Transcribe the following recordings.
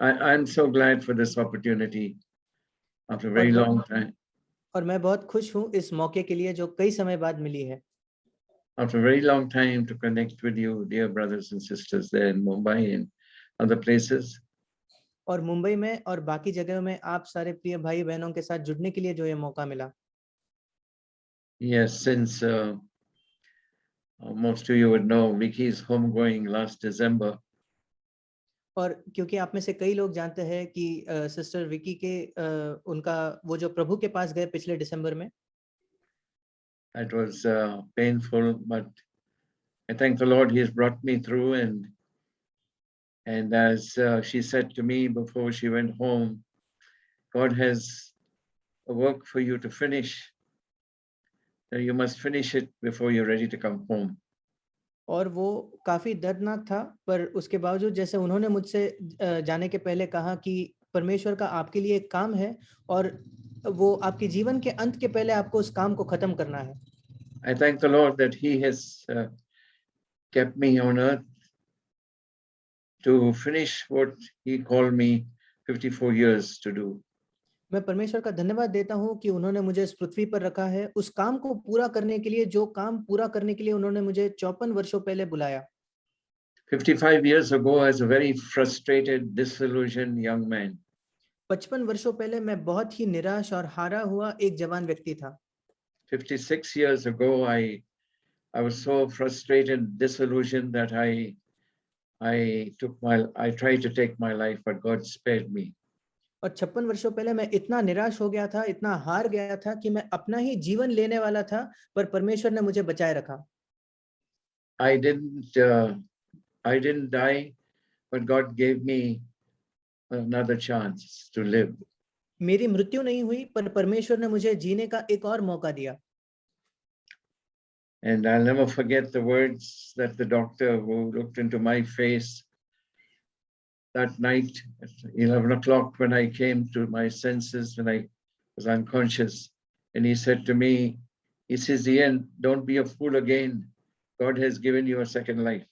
I'm so glad for this opportunity after a और very मैं long time. और मैं बहुत खुश हूँ इस मौके के लिए जो कई समय बाद मिली है। After a very long time to connect with you, dear brothers and sisters there in Mumbai and other places. और मुंबई में और बाकी जगहों में आप सारे प्रिय भाई बहनों के साथ जुड़ने के लिए जो ये मौका मिला। Yes, since most of you would know, Vicky's homegoing last December. और क्योंकि आप में से कई लोग जानते हैं कि सिस्टर विकी के उनका वो जो प्रभु के पास गए पिछले दिसंबर में। It was painful, but I thank the Lord He has brought me through. And as she said to me before she went home, God has a work for you to finish. You must finish it before you're ready to come home. और वो काफी दर्दनाक था, पर उसके बावजूद जैसे उन्होंने मुझसे जाने के पहले कहा कि परमेश्वर का आपके लिए एक काम है और वो आपके जीवन के अंत के पहले आपको उस काम को खत्म करना है। I thank the Lord that He has kept me on earth to finish what He called me 54 years to do. मैं परमेश्वर का धन्यवाद देता हूँ कि उन्होंने मुझे इस पृथ्वी पर रखा है, उस काम को पूरा करने के लिए, जो काम पूरा करने के लिए उन्होंने मुझे 54 वर्षों पहले बुलाया। 55 years ago, as a very frustrated, disillusioned young man, 55 वर्षों पहले मैं बहुत ही निराश और हारा हुआ एक जवान व्यक्ति था। 56 years ago, I was so frustrated, disillusioned that I tried to take my life, but God spared me. और 56 वर्षों पहले मैं इतना निराश हो गया था, इतना हार गया था कि मैं अपना ही जीवन लेने वाला था, पर परमेश्वर ने मुझे बचाए रखा। I didn't die, but God gave me another chance to live. मेरी मृत्यु नहीं हुई, पर परमेश्वर ने मुझे जीने का एक और मौका दिया। And I'll never forget the words that the doctor who looked into my face that night at 11 o'clock when I came to my senses, when I was unconscious. And he said to me, he says, Ian, don't be a fool again. God has given you a second life.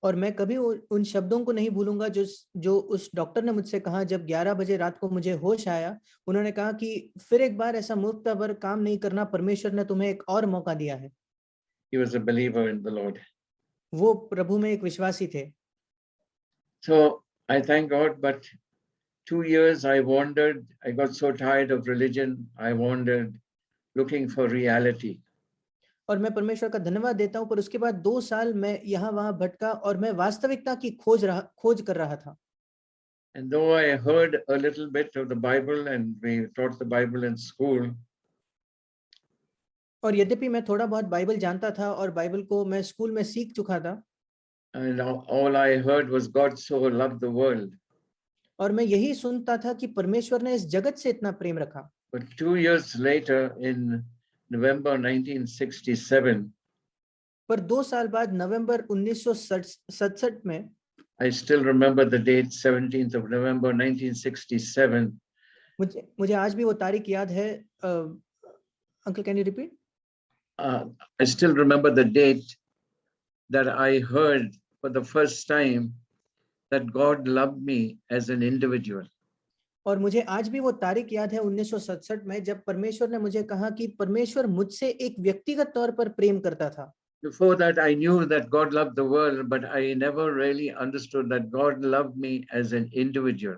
और मैं कभी उन शब्दों को नहीं भूलूंगा जो उस डॉक्टर ने मुझसे कहा जब 11 बजे रात को मुझे होश आया। उन्होंने कहा कि फिर एक बार ऐसा मूर्खतापूर्ण काम नहीं करना, परमेश्वर ने तुम्हें एक और मौका दिया है। He was a believer in the Lord. वो प्रभु में एक विश्वासी थे। So I thank God, but 2 years I wandered. I got so tired of religion. I wandered looking for reality. और मैं परमेश्वर का धन्यवाद देता हूँ, पर उसके बाद 2 साल मैं यहाँ वहाँ भटका और मैं वास्तविकता की खोज कर रहा था। And though I heard a little bit of the Bible and we taught the Bible in school, और यद्यपि मैं थोड़ा बहुत बाइबल जानता था और बाइबल को मैं स्कूल में सीख चुका था, and all I heard was God so loved the world. और मैं यही सुनता था कि परमेश्वर ने इस जगत से इतना प्रेम रखा। But 2 years later, in November 1967, पर 2 साल बाद नवंबर 1967 में, I still remember the date, 17th of November 1967. मुझे आज भी वो तारीख याद है। Uncle can you repeat? I still remember the date that I heard for the first time that God loved me as an individual. और मुझे आज भी वो तारीख याद है 1967 में, जब परमेश्वर ने मुझे कहा कि परमेश्वर मुझसे एक व्यक्तिगत तौर पर प्रेम करता था। Before that, I knew that God loved the world, but I never really understood that God loved me as an individual.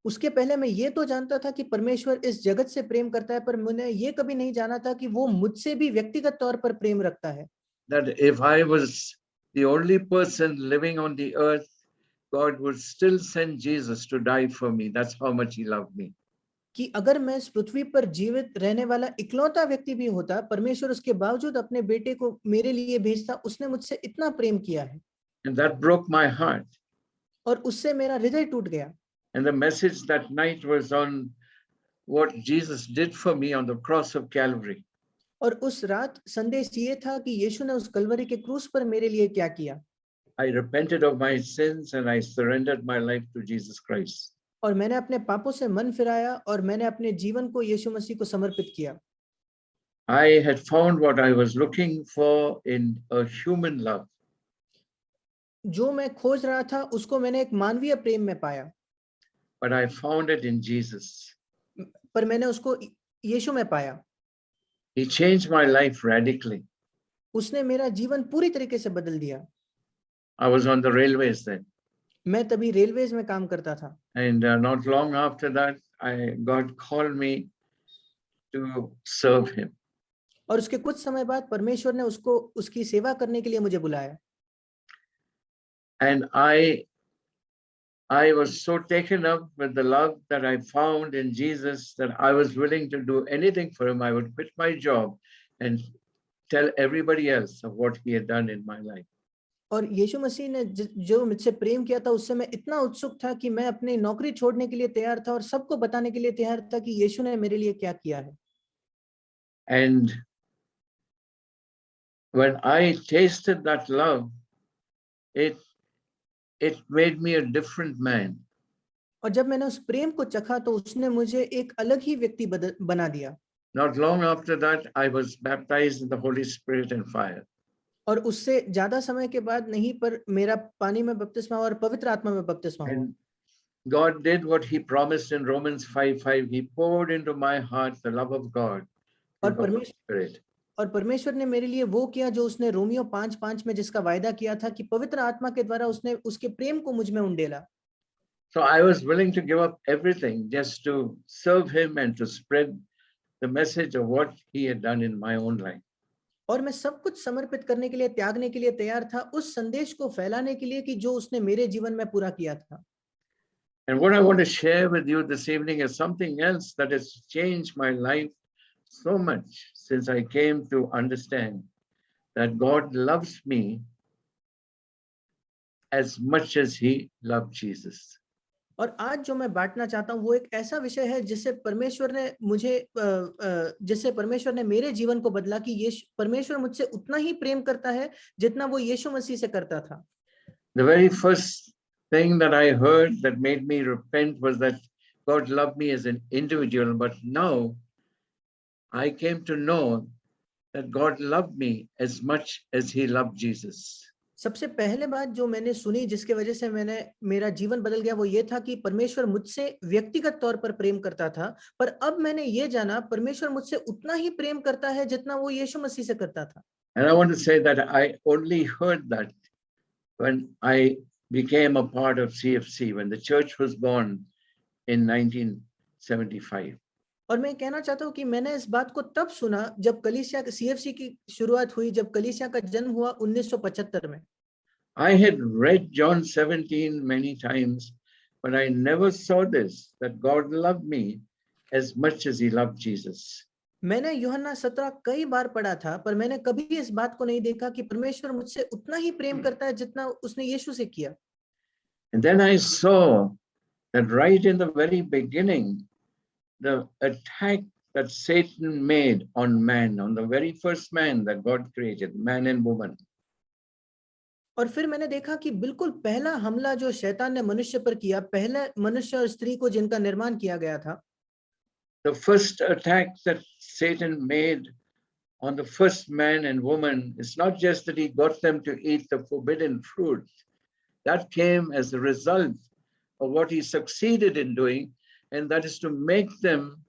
उसके पहले मैं ये तो जानता था कि परमेश्वर इस जगत से प्रेम करता है, पर मैंने ये कभी नहीं जाना था कि वो मुझसे भी व्यक्तिगत तौर पर प्रेम रखता है। That if I was the only person living on the earth, God would still send Jesus to die for me. That's how much He loved me. कि अगर मैं इस पृथ्वी पर जीवित रहने वाला इकलौता व्यक्ति भी होता, परमेश्वर उसके बावजूद अपने बेटे को मेरे लिए भेजता। उसने मुझसे इतना प्रेम किया है। And that broke my heart. और उससे मेरा हृदय टूट गया। And the message that night was on what Jesus did for me on the cross of Calvary. और उस रात संदेश ये था कि यीशु ने उस कलवरी के क्रूस पर मेरे लिए क्या किया। I repented of my sins and I surrendered my life to Jesus Christ. और मैंने अपने पापों से मन फिराया और मैंने अपने जीवन को यीशु मसीह को समर्पित किया। I had found what I was looking for in a human love. जो मैं खोज रहा था उसको मैंने एक मानवीय प्रेम में पाया। but I found it in Jesus. पर मैंने उसको यीशु में पाया। He changed my life radically. उसने मेरा जीवन पूरी तरीके से बदल दिया। I was on the railways then, मैं तभी रेलवेज में काम करता था and not long after that, God called me to serve Him. और उसके कुछ समय बाद परमेश्वर ने उसको उसकी सेवा करने के लिए मुझे बुलाया। And I was so taken up with the love that I found in Jesus that I was willing to do anything for Him. I would quit my job and tell everybody else of what He had done in my life. और यीशु मसीह ने जो मुझसे प्रेम किया था उससे मैं इतना उत्सुक था कि मैं अपनी नौकरी छोड़ने के लिए तैयार था और सबको बताने के लिए तैयार था कि यीशु ने मेरे लिए क्या किया है। And when I tasted that love, it made me a different man. और जब मैंने उस प्रेम को चखा तो उसने मुझे एक अलग ही व्यक्ति बना दिया। Not long after that, I was baptized in the Holy Spirit and fire. और उससे ज्यादा समय के बाद नहीं, पर मेरा पानी में बपतिस्मा और पवित्र आत्मा में बपतिस्मा हुआ। And God did what He promised in Romans 5:5. He poured into my heart the love of God और through the Holy Spirit. परमेश्वर ने मेरे लिए वो किया जो उसने रोमियो 5:5 में जिसका वायदा किया था कि पवित्र आत्मा के द्वारा उसने उसके प्रेम को मुझ में उंडेला। So I was willing to give up everything just to serve Him and to spread the message of what He had done in my own life. और मैं सब कुछ समर्पित करने के लिए, त्यागने के लिए तैयार था उस संदेश को फैलाने के लिए कि जो उसने मेरे जीवन में पूरा किया था। And what I want to share with you this evening is something else that has changed my life so much since I came to understand that God loves me as much as He loved Jesus. और आज जो मैं बांटना चाहता हूँ वो एक ऐसा विषय है जिससे परमेश्वर ने मेरे जीवन को बदला कि ये परमेश्वर मुझसे उतना ही प्रेम करता है जितना वो यीशु मसीह से करता था। The very first thing that I heard that made me repent was that God loved me as an individual, but now I came to know that God loved me as much as He loved Jesus. सबसे पहले बात जो मैंने सुनी जिसके वजह से मेरा जीवन बदल गया वो ये था कि परमेश्वर मुझसे व्यक्तिगत तौर पर प्रेम करता था, पर अब मैंने ये जाना परमेश्वर मुझसे उतना ही प्रेम करता है जितना वो यीशु मसीह से करता था। And I want to say that I only heard that when I became a part of CFC, when the church was born in 1975. और मैं कहना चाहता हूँ कि मैंने इस बात को तब सुना जब कलीसिया सीएफसी की शुरुआत हुई, जब कलीसिया का जन्म हुआ 1975 में। I had read John 17 many times, but I never saw this, that God loved me as much as He loved Jesus. मैंने यूहन्ना 17 कई बार पढ़ा था, पर मैंने कभी इस बात को नहीं देखा कि परमेश्वर मुझसे उतना ही प्रेम करता है जितना उसने यीशु से किया। And then I saw that right in the very beginning, the attack that Satan made on man, on the very first man that God created, man and woman. और फिर मैंने देखा कि बिल्कुल पहला हमला जो शैतान ने मनुष्य पर किया, पहले मनुष्य और स्त्री को जिनका निर्माण किया गया था, The first attack that Satan made on the first man and woman is not just that he got them to eat the forbidden fruit. That came as a result of what he succeeded in doing, and that is to make them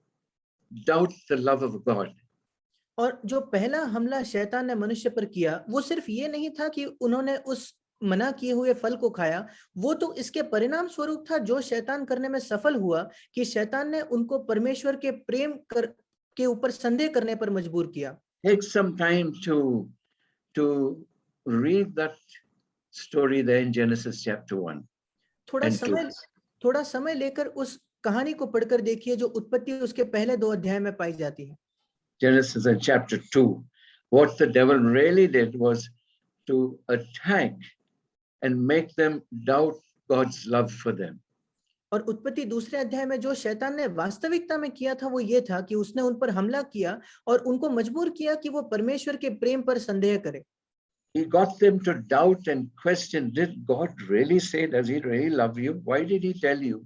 doubt the love of God. और जो पहला हमला शैतान ने मनुष्य पर किया वो सिर्फ ये नहीं था कि उन्होंने उस मना किए हुए फल को खाया, वो तो इसके परिणाम स्वरूप था जो शैतान करने में सफल हुआ कि शैतान ने उनको परमेश्वर के प्रेम के ऊपर संदेह करने पर मजबूर किया। Take some time to read that story there in Genesis chapter 1 and 2. थोड़ा समय लेकर उस कहानी को पढ़कर देखिए जो उत्पत्ति उसके पहले 2 अध्याय में पाई जाती है। Genesis and chapter 2. What the devil really did was to attack and make them doubt God's love for them. और उत्पत्ति दूसरे अध्याय में जो शैतान ने वास्तविकता में किया था वो ये था कि उसने उन पर हमला किया और उनको मजबूर किया कि वो परमेश्वर के प्रेम पर संदेह करें। He got them to doubt and question, did God really say, does He really love you? Why did He tell you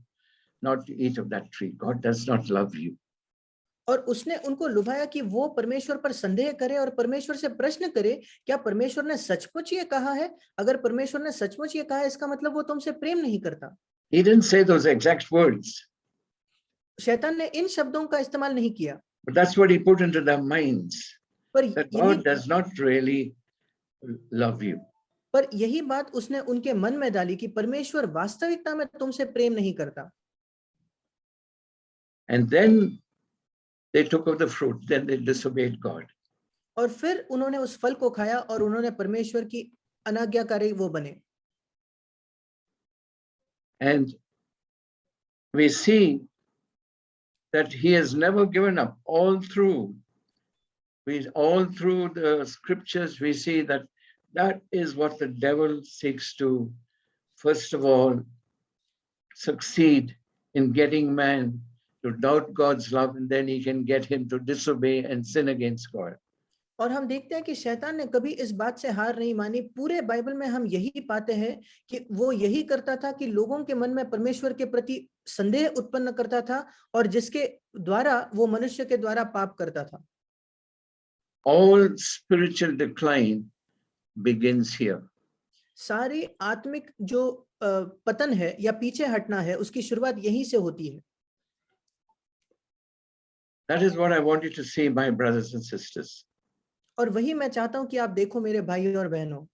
not to eat of that tree? God does not love you. और उसने उनको लुभाया कि वो परमेश्वर पर संदेह करे और परमेश्वर से प्रश्न करे, क्या परमेश्वर ने सचमुच ये कहा है? अगर परमेश्वर ने सचमुच ये कहा है इसका मतलब वो तुमसे प्रेम नहीं करता। He didn't say those exact words, शैतान ने इन शब्दों का इस्तेमाल नहीं किया, but that's what he put into their minds, पर that यही God does not really love you. पर यही बात उसने उनके मन में डाली कि परमेश्वर वास्तविकता में तुमसे प्रेम नहीं करता। And then they took of the fruit, then they disobeyed God. और फिर उन्होंने उस फल को खाया और उन्होंने परमेश्वर की अनाज्ञाकारी वो बने। And we see that he has never given up. All through the scriptures, we see that that is what the devil seeks to, first of all, succeed in getting man to doubt God's love, and then he can get him to disobey and sin against God. और हम देखते हैं कि शैतान ने कभी इस बात से हार नहीं मानी। पूरे बाइबल में हम यही पाते हैं कि वो यही करता था कि लोगों के मन में परमेश्वर के प्रति संदेह उत्पन्न करता था और जिसके द्वारा वो मनुष्य के द्वारा पाप करता था। All spiritual decline begins here. सारी आत्मिक जो पतन है या पीछे हटना है उसकी शुरुआत यहीं से होती है। That is what I want you to see, my brothers and sisters. और वही मैं चाहता हूं कि आप देखो मेरे भाई और बहनों।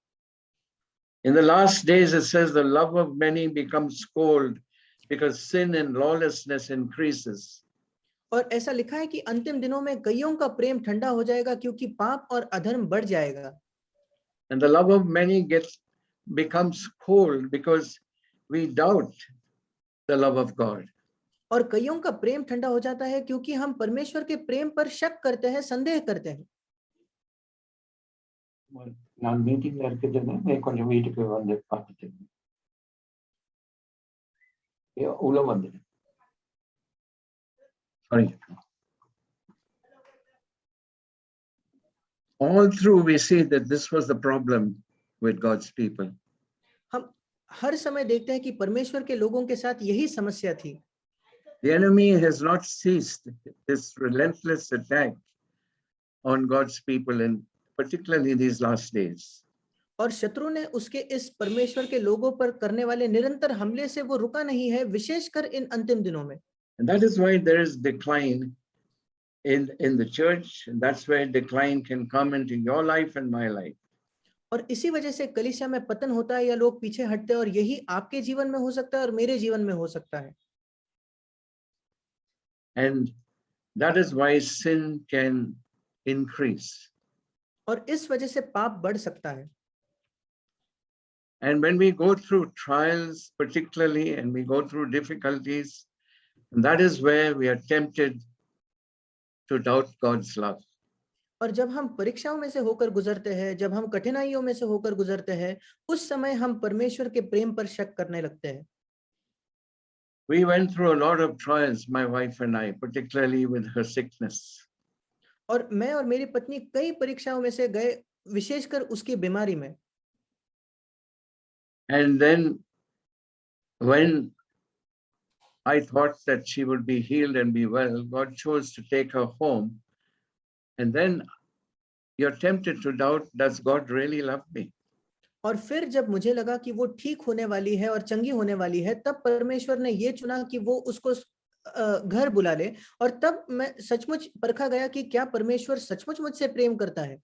In the last days, it says the love of many becomes cold because sin and lawlessness increases. और ऐसा लिखा है कि अंतिम दिनों में कईयों का प्रेम ठंडा हो जाएगा क्योंकि पाप और अधर्म बढ़ जाएगा। And the love of many becomes cold because we doubt the love of God. और कईयों का प्रेम ठंडा हो जाता है क्योंकि हम परमेश्वर के प्रेम पर शक करते हैं, संदेह करते हैं। நான் மீட்டிங்ல இருக்கிறது கொஞ்சம் வீட்டுக்கு வந்து பார்த்துட்டு உள்ள வந்து sorry. All through we see that this was the problem with God's people. हम हर समय देखते हैं कि परमेश्वर के लोगों के साथ यही समस्या थी। The enemy has not ceased this relentless attack on God's people, and particularly in these last days. और शत्रु ने उसके इस परमेश्वर के लोगों पर करने वाले निरंतर हमले से वो रुका नहीं है, विशेषकर इन अंतिम दिनों में। And that is why there is decline in the church, and that's where decline can come into your life and my life. और इसी वजह से कलीसिया में पतन होता है या लोग पीछे हटते हैं और यही आपके जीवन में हो सकता है और मेरे जीवन में हो सकता है। And that is why sin can increase. और इस वजह से पाप बढ़ सकता है। And when we go through trials, particularly, and we go through difficulties, that is where we are tempted to doubt God's love. और जब हम परीक्षाओं में से होकर गुजरते हैं, जब हम कठिनाइयों में से होकर गुजरते हैं, उस समय हम परमेश्वर के प्रेम पर शक करने लगते हैं। We went through a lot of trials, my wife and I, particularly with her sickness. और मैं और मेरी पत्नी कई परीक्षाओं में से गए, विशेषकर उसकी बीमारी में। And then when I thought that she would be healed and be well, God chose to take her home. And then you're tempted to doubt, does God really love me? और फिर जब मुझे लगा कि वो ठीक होने वाली है और चंगी होने वाली है, तब परमेश्वर ने ये चुना कि वो उसको घर बुला ले। और तब मैं सचमुच परखा गया कि क्या परमेश्वर सचमुच मुझसे प्रेम करता है।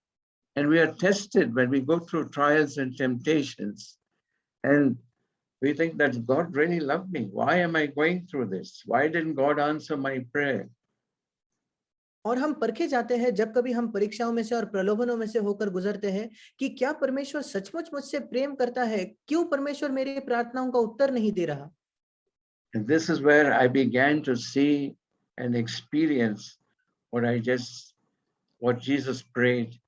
And we are tested when we go through trials and temptations, and we think that God really loved me. Why am I going through this? Why didn't God answer my prayer? और हम परखे जाते हैं जब कभी हम परीक्षाओं में से और प्रलोभनों में से होकर गुजरते हैं कि क्या परमेश्वर सचमुच मुझसे प्रेम करता है, क्यों परमेश्वर मेरी प्रार्थनाओं का उत्तर नहीं दे रहा। And this is where I began to see and experience what Jesus prayed,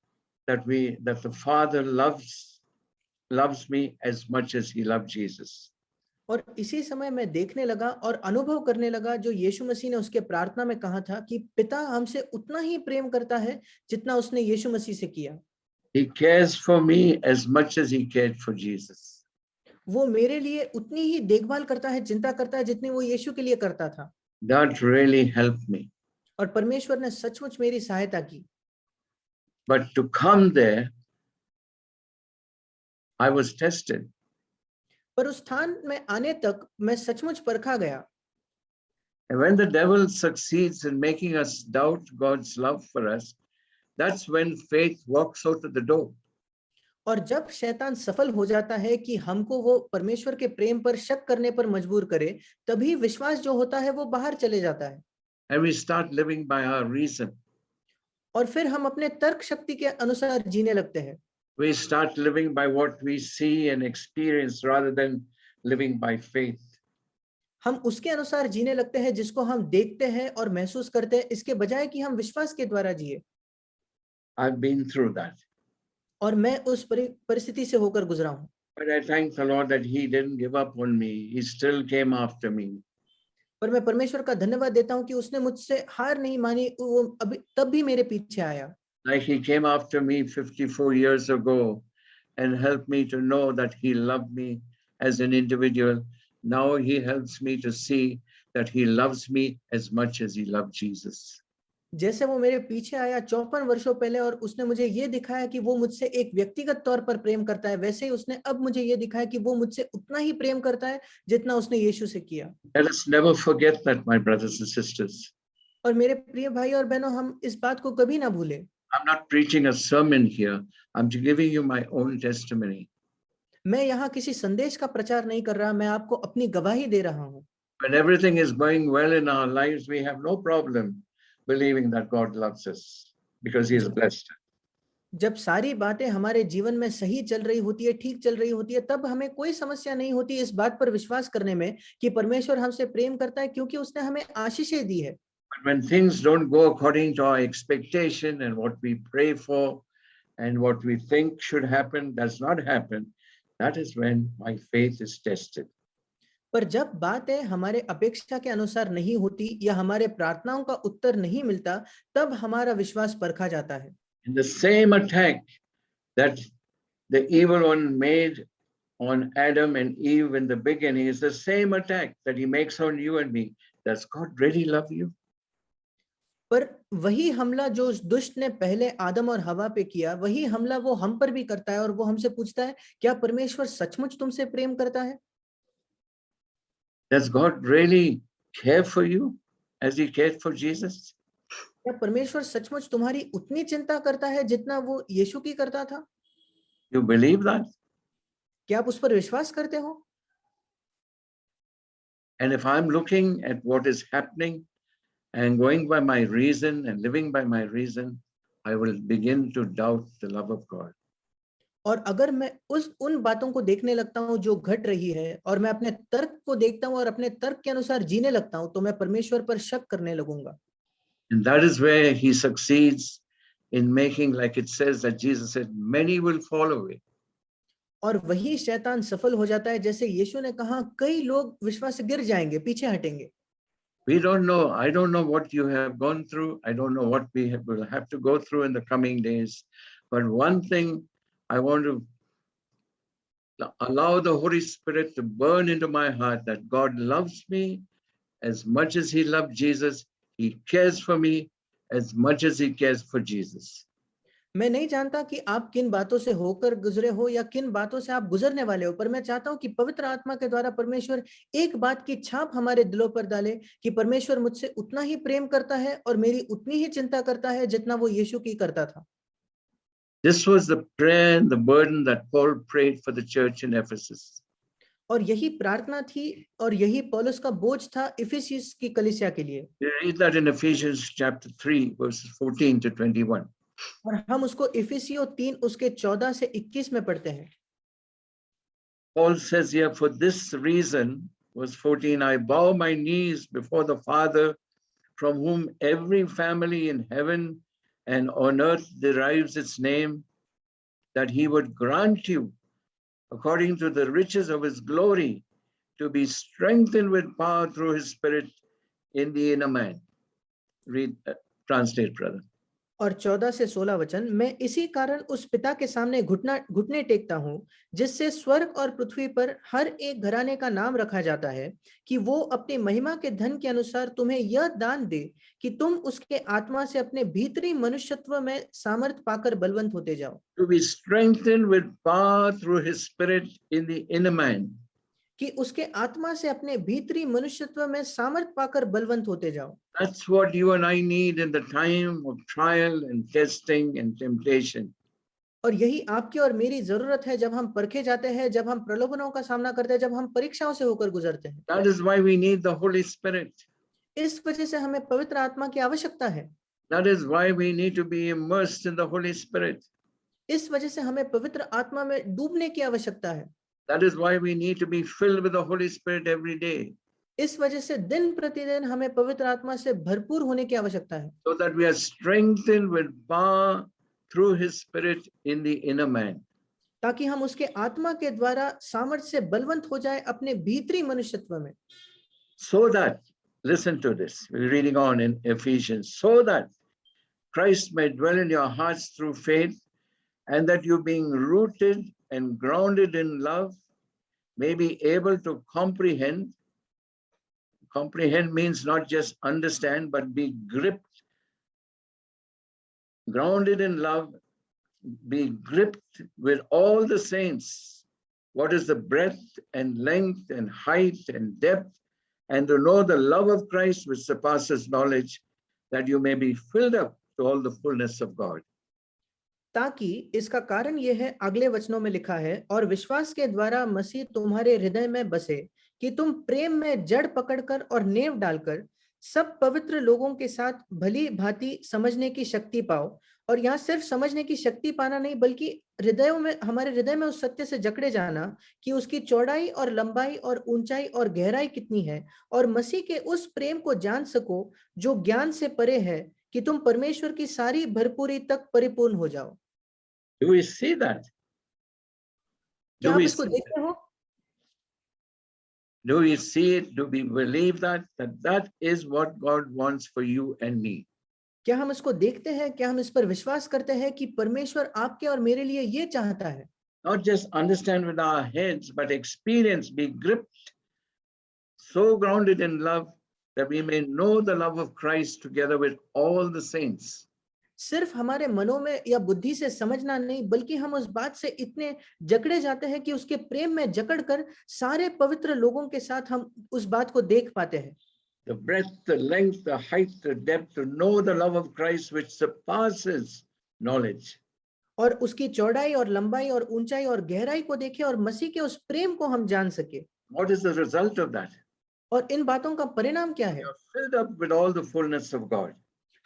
that the Father loves me as much as he loved Jesus. और इसी समय मैं देखने लगा और अनुभव करने लगा जो यीशु मसीह ने उसके प्रार्थना में कहा था कि पिता हमसे उतना ही प्रेम करता है जितना उसने यीशु मसीह से किया। He cares for me as much as he cared for Jesus. वो मेरे लिए उतनी ही देखभाल करता है, चिंता करता है जितनी वो यीशु के लिए करता था। That really helped me. और परमेश्वर ने सचमुच मेरी सहायता की। But to come there, I was tested. पर उस स्थान में आने तक मैं सचमुच परखा गया। And when the devil succeeds in making us doubt God's love for us, that's when faith walks out of the door. और जब शैतान सफल हो जाता है कि हमको वो परमेश्वर के प्रेम पर शक करने पर मजबूर करे, तभी विश्वास जो होता है वो बाहर चले जाता है। And we start living by our reason. और फिर हम अपने तर्क शक्ति के अनुसार जीने लगते हैं। We start living by what we see and experience rather than living by faith. हम उसके अनुसार जीने लगते हैं जिसको हम देखते हैं और महसूस करते हैं, इसके बजाय कि हम विश्वास के द्वारा जिए। I've been through that. और मैं उस परिस्थिति से होकर गुजरा हूं। But I thank the Lord that He didn't give up on me. He still came after me. पर मैं परमेश्वर का धन्यवाद देता हूं कि उसने मुझसे हार नहीं मानी, वो अभी तब भी मेरे पीछे आया। Like He came after me 54 years ago and helped me to know that He loved me as an individual. Now He helps me to see that He loves me as much as He loved Jesus. जैसे वो मेरे पीछे आया 54 वर्षों पहले और उसने मुझे ये दिखाया कि वो मुझसे एक व्यक्तिगत तौर पर प्रेम करता है, वैसे ही उसने अब मुझे ये दिखाया कि वो मुझसे उतना ही प्रेम करता है जितना उसने यीशु से किया। Let us never forget that, my brothers and sisters. और मेरे प्रिय भाई और बहनों, हम इस बात को कभी ना भूलें। I'm not preaching a sermon here. I'm giving you my own testimony. मैं यहाँ किसी संदेश का प्रचार नहीं कर रहा, मैं आपको अपनी गवाही दे रहा हूँ। When everything is going well in our lives, we have no problem believing that God loves us because He is blessed. जब सारी बातें हमारे जीवन में सही चल रही होती है, ठीक चल रही होती है, तब हमें कोई समस्या नहीं होती इस बात पर विश्वास करने में कि परमेश्वर हमसे प्रेम करता है, क्योंकि उसने हमें आशीषें दी है। But when things don't go according to our expectation and what we pray for and what we think should happen does not happen, that is when my faith is tested. पर जब बातें हमारे अपेक्षा के अनुसार नहीं होती या हमारे प्रार्थनाओं का उत्तर नहीं मिलता, तब हमारा विश्वास परखा जाता है। In the same attack that the evil one made on Adam and Eve in the beginning is the same attack that he makes on you and me. Does God really love you? पर वही हमला जो उस दुष्ट ने पहले आदम और हवा पे किया, वही हमला वो हम पर भी करता है और वो हमसे पूछता है, क्या परमेश्वर सचमुच तुमसे प्रेम करता है? Does God really care for you as He cared for Jesus? क्या परमेश्वर सचमुच तुम्हारी उतनी चिंता करता है जितना वो यीशु की करता था? You believe that? क्या आप उस पर विश्वास करते हो? And if I'm looking at what is happening and going by my reason and living by my reason, I will begin to doubt the love of God. और अगर मैं उन बातों को देखने लगता हूँ जो घट रही है और मैं अपने तर्क को देखता हूँ और अपने तर्क के अनुसार जीने लगता हूँ, तो मैं परमेश्वर पर शक करने लगूंगा। And that is where he succeeds in making, like it says that Jesus said, many will fall away. और वही शैतान सफल हो जाता है, जैसे यीशु ने कहा, कई लोग विश्वास से गिर जाएंगे, पीछे हटेंगे। We don't know. I don't know what you have gone through. I don't know what we will have to go through in the coming days. But one thing I want to allow the Holy Spirit to burn into my heart, that God loves me as much as He loved Jesus. He cares for me as much as He cares for Jesus. मैं नहीं जानता कि आप किन बातों से होकर गुजरे हो या किन बातों से आप गुजरने वाले हो, पर मैं चाहता हूं कि पवित्र आत्मा के द्वारा परमेश्वर एक बात की छाप हमारे दिलों पर डाले कि परमेश्वर मुझसे उतना ही प्रेम करता है और मेरी उतनी ही चिंता करता है जितना वो यीशु की करता था। This was the prayer and the burden that Paul prayed for the church in Ephesus. और यही प्रार्थना थी और यही पौलुस का बोझ था इफिसियस की कलीसिया के लिए। You read that in Ephesians chapter 3, verses 14 to 21. और हम उसको इफिसियों 3 उसके 14 से 21 में पढ़ते हैं। Paul says here, for this reason, verse 14, I bow my knees before the Father, from whom every family in heaven and on earth derives its name, that He would grant you, according to the riches of His glory, to be strengthened with power through His Spirit in the inner man. Read, translate, brother. और 14 से 16 वचन, मैं इसी कारण उस पिता के सामने घुटने टेकता हूं, जिससे स्वर्ग और पृथ्वी पर हर एक घराने का नाम रखा जाता है, कि वो अपनी महिमा के धन के अनुसार तुम्हें यह दान दे कि तुम उसके आत्मा से अपने भीतरी मनुष्यत्व में सामर्थ पाकर बलवंत होते जाओ। To be strengthened with power through His Spirit in the inner man. कि उसके आत्मा से अपने भीतरी मनुष्यत्व में सामर्थ पाकर बलवंत होते जाओ। That's what you and I need in the time of trial and testing and temptation. और यही आपकी और मेरी जरूरत है जब हम परखे जाते हैं, जब हम प्रलोभनों का सामना करते हैं, जब हम परीक्षाओं से होकर गुजरते हैं। That is why we need the Holy Spirit. इस वजह से हमें पवित्र आत्मा की आवश्यकता है। That is why we need to be immersed in the Holy Spirit. इस वजह से हमें पवित्र आत्मा में डूबने की आवश्यकता है। That is why we need to be filled with the Holy Spirit every day, इस वजह से दिन प्रतिदिन हमें पवित्र आत्मा से भरपूर होने की आवश्यकता है, so that we are strengthened with power through His Spirit in the inner man. ताकि हम उसके आत्मा के द्वारा सामर्थ्य से बलवंत हो जाए अपने भीतरी मनुष्यत्व में। So that, listen to this, we're reading on in Ephesians, so that Christ may dwell in your hearts through faith, and that you, being rooted and grounded in love, may be able to comprehend. Comprehend means not just understand, but be gripped, grounded in love, be gripped with all the saints. What is the breadth and length and height and depth, and to know the love of Christ which surpasses knowledge, that you may be filled up to all the fullness of God. ताकि इसका कारण यह है, अगले वचनों में लिखा है, और विश्वास के द्वारा मसीह तुम्हारे हृदय में बसे, कि तुम प्रेम में जड़ पकड़कर और नेव डालकर सब पवित्र लोगों के साथ भली भांति समझने की शक्ति पाओ। और यहाँ सिर्फ समझने की शक्ति पाना नहीं, बल्कि हृदयों में, हमारे हृदय में उस सत्य से जकड़े जाना कि उसकी चौड़ाई और लंबाई और ऊंचाई और गहराई कितनी है, और मसीह के उस प्रेम को जान सको जो ज्ञान से परे है, कि तुम परमेश्वर की सारी भरपूरी तक परिपूर्ण हो जाओ। Do we see that? क्या Do आप we इसको see, देखते हो? do we see it? Do we believe that? That is what God wants for you and me. क्या हम इसको देखते हैं? क्या हम इस पर विश्वास करते हैं कि परमेश्वर आपके और मेरे लिए ये चाहता है? Not just understand with our heads, but experience, be gripped, so grounded in love, that we may know the love of Christ together with all the saints. सिर्फ हमारे मनों में या बुद्धि से समझना नहीं, बल्कि हम उस बात से इतने जकड़े जाते हैं कि उसके प्रेम में जकड़कर सारे पवित्र लोगों के साथ हम उस बात को देख पाते हैं। The breadth, the length, the height, the depth, to know the love of Christ which surpasses knowledge. और उसकी चौड़ाई और लंबाई और ऊंचाई और गहराई को देखें, और मसीह के उस प्रेम को हम जान सके। What is the result of that? और इन बातों का परिणाम क्या है? You are filled up with all the fullness of God.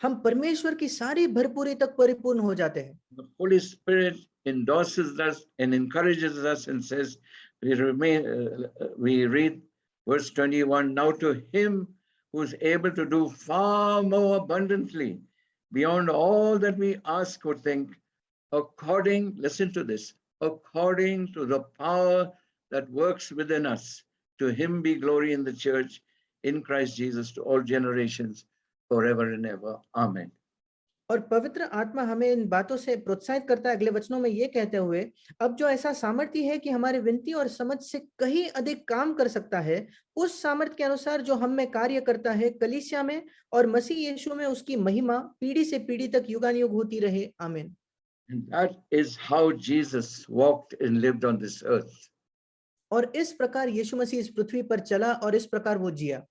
हम परमेश्वर की सारी भरपूरी तक परिपूर्ण हो जाते हैं। The Holy Spirit endorses us and encourages us and says, we read verse 21, now to him who is able to do far more abundantly beyond all that we ask or think, according, listen to this, according to the power that works within us. To him be glory in the church, in Christ Jesus, to all generations, forever and ever. Amen. और पवित्र आत्मा हमें इन बातों से प्रोत्साहित करता है अगले वचनों में ये कहते हुए, अब जो ऐसा सामर्थ्य है कि हमारे विनती और समझ से कहीं अधिक काम कर सकता है, उस सामर्थ्य के अनुसार जो हम में कार्य करता है कलीसिया में और मसीह यीशु में, उसकी महिमा पीढ़ी से पीढ़ी तक युगानुयुग होती रहे। आमीन। And that is how Jesus walked and lived on this earth. और इस प्रकार यीशु मसीह इस पृथ्वी पर चला और इस प्रकार वो जिया।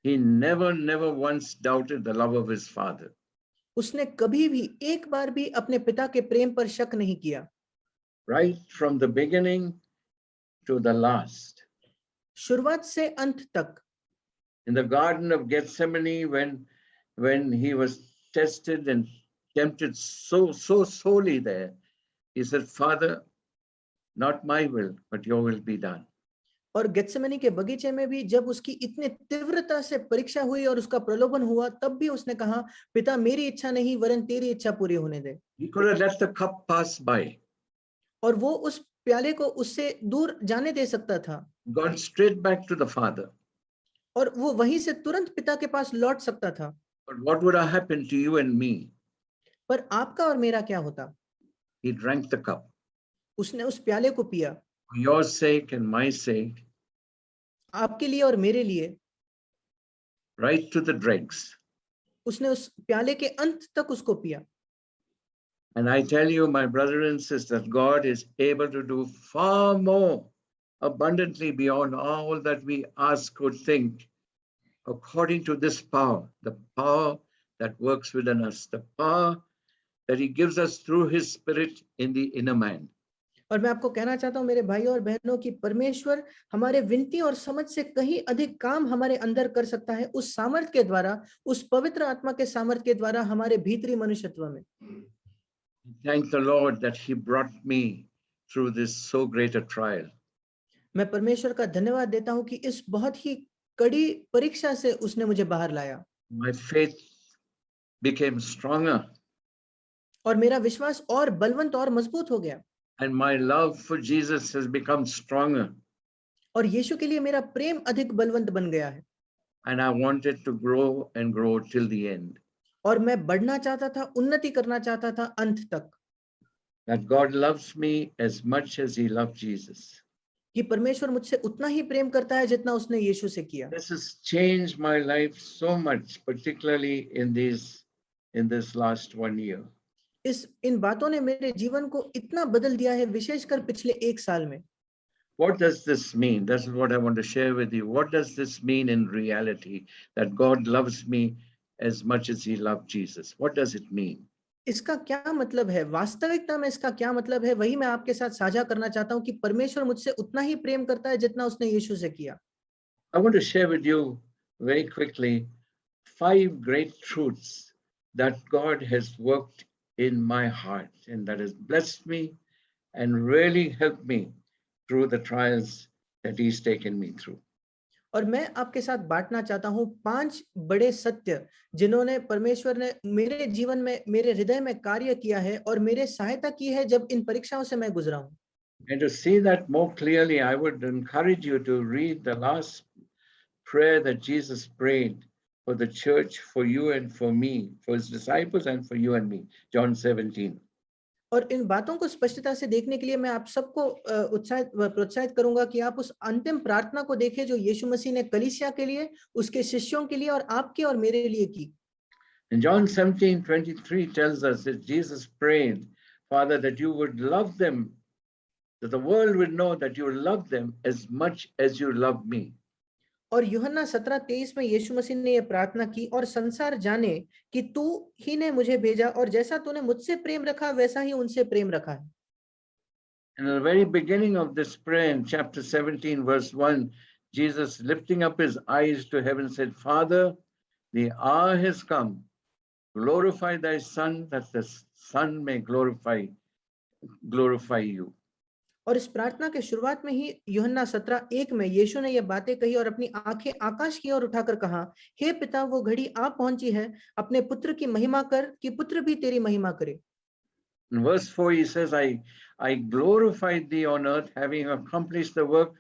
He never once doubted the love of his Father. उसने कभी भी एक बार भी अपने पिता के प्रेम पर शक नहीं किया। Right from the beginning to the last. शुरुआत से अंत तक। In the Garden of Gethsemane, when he was tested and tempted so sorely there, he said, Father, not my will, but your will be done. और गेत्सेमनी के बगीचे में भी जब उसकी इतने तीव्रता से परीक्षा हुई और उसका प्रलोभन हुआ, तब भी उसने कहा, पिता मेरी इच्छा नहीं वरन तेरी इच्छा पूरी होने दे। He could have let the cup pass by. और वो उस प्याले को उससे दूर जाने दे सकता था। Gone straight back to the Father. और वो वहीं से तुरंत पिता के पास लौट सकता था। But what would have happened to you and me? पर आपका और मेरा क्या होता? He drank the cup. उसने उस प्याले को पिया। For your sake and my sake. आपके लिए और मेरे लिए। Right to the dregs. उसने उस प्याले के अंत तक उसको पिया। And I tell you, my brothers and sisters, God is able to do far more abundantly beyond all that we ask or think, according to this power, the power that works within us, the power that he gives us through his spirit in the inner man. और मैं आपको कहना चाहता हूं मेरे भाइयों और बहनों कि परमेश्वर हमारे विनती और समझ से कहीं अधिक काम हमारे अंदर कर सकता है उस सामर्थ्य के द्वारा, उस पवित्र आत्मा के सामर्थ्य के द्वारा हमारे भीतरी मनुष्यत्व में। Thank the Lord that he brought me through this so great a trial. मैं परमेश्वर का धन्यवाद देता हूं कि इस बहुत ही कड़ी परीक्षा से उसने मुझे बाहर लाया My faith became stronger, और मेरा विश्वास और बलवंत और मजबूत हो गया and my love for Jesus has become stronger. और यीशु के लिए मेरा प्रेम अधिक बलवंत बन गया है And I wanted to grow and grow till the end. और मैं बढ़ना चाहता था, उन्नति करना चाहता था अंत तक। That God loves me as much as he loved Jesus. कि परमेश्वर मुझसे उतना ही प्रेम करता है जितना उसने यीशु से किया। This has changed my life so much, particularly in this last 1 year. इन बातों ने मेरे जीवन को इतना बदल दिया है, विशेषकर पिछले 1 साल में। What does this mean? That's what I want to share with you. What does this mean in reality, that God loves me as much as he loved Jesus? What does it mean? इसका क्या मतलब है? वास्तविकता में इसका क्या मतलब है? वही मैं आपके साथ साझा करना चाहता हूं कि परमेश्वर मुझसे उतना ही प्रेम करता है जितना उसने यीशु से किया। I want to share with you very quickly 5 great truths that God has worked in my heart and that has blessed me and really helped me through the trials that he's taken me through. और मैं आपके साथ बांटना चाहता हूं 5 बड़े सत्य जिन्होंने परमेश्वर ने मेरे जीवन में, मेरे हृदय में कार्य किया है और मेरे सहायता की है जब इन परीक्षाओं से मैं गुजरा हूं। And to see that more clearly, I would encourage you to read the last prayer that Jesus prayed for the church, for you and for me, for his disciples and for you and me, John 17. और इन बातों को स्पष्टता से देखने के लिए मैं आप सबको प्रोत्साहित करूंगा कि आप उस अंतिम प्रार्थना को देखें जो यीशु मसीह ने कलीसिया के लिए, उसके शिष्यों के लिए और आपके और मेरे लिए की। And John 17:23 tells us that Jesus prayed, Father, that you would love them, that the world would know that you love them as much as you love me. और यूहन्ना 17:23 में यीशु मसीह ने यह प्रार्थना की और संसार जाने कि तू ही ने मुझे भेजा और जैसा तूने मुझसे प्रेम रखा वैसा ही उनसे प्रेम रखा है। In the very beginning of this prayer, in chapter 17, verse 1, Jesus, lifting up his eyes to heaven, said, Father, the hour has come. Glorify thy Son, that the Son may glorify you. और इस प्रार्थना के शुरुआत में ही यूहन्ना 17:1 में यीशु ने यह बातें कही और अपनी आंखें आकाश की ओर उठाकर कहा, हे पिता, वो घड़ी आ पहुंची है, अपने पुत्र की महिमा कर कि पुत्र भी तेरी महिमा करे। In verse 4, he says, I glorified thee on earth, having accomplished the work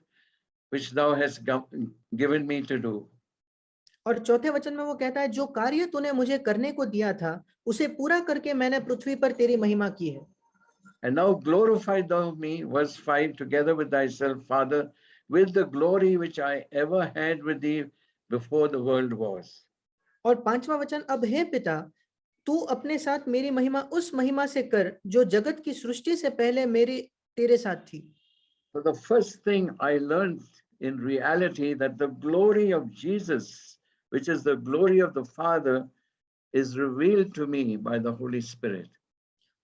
which thou hast given me to do. और चौथे वचन में वो कहता है, जो कार्य तूने मुझे करने को दिया था उसे पूरा करके मैंने पृथ्वी पर तेरी महिमा की है। And now glorify thou me, verse 5, together with thyself, Father, with the glory which I ever had with thee before the world was. और 5वां वचन, अब हे पिता, तू अपने साथ मेरी महिमा उस महिमा से कर जो जगत की सृष्टि से पहले मेरी तेरे साथ थी। So the first thing I learned in reality, that the glory of Jesus, which is the glory of the Father, is revealed to me by the Holy Spirit.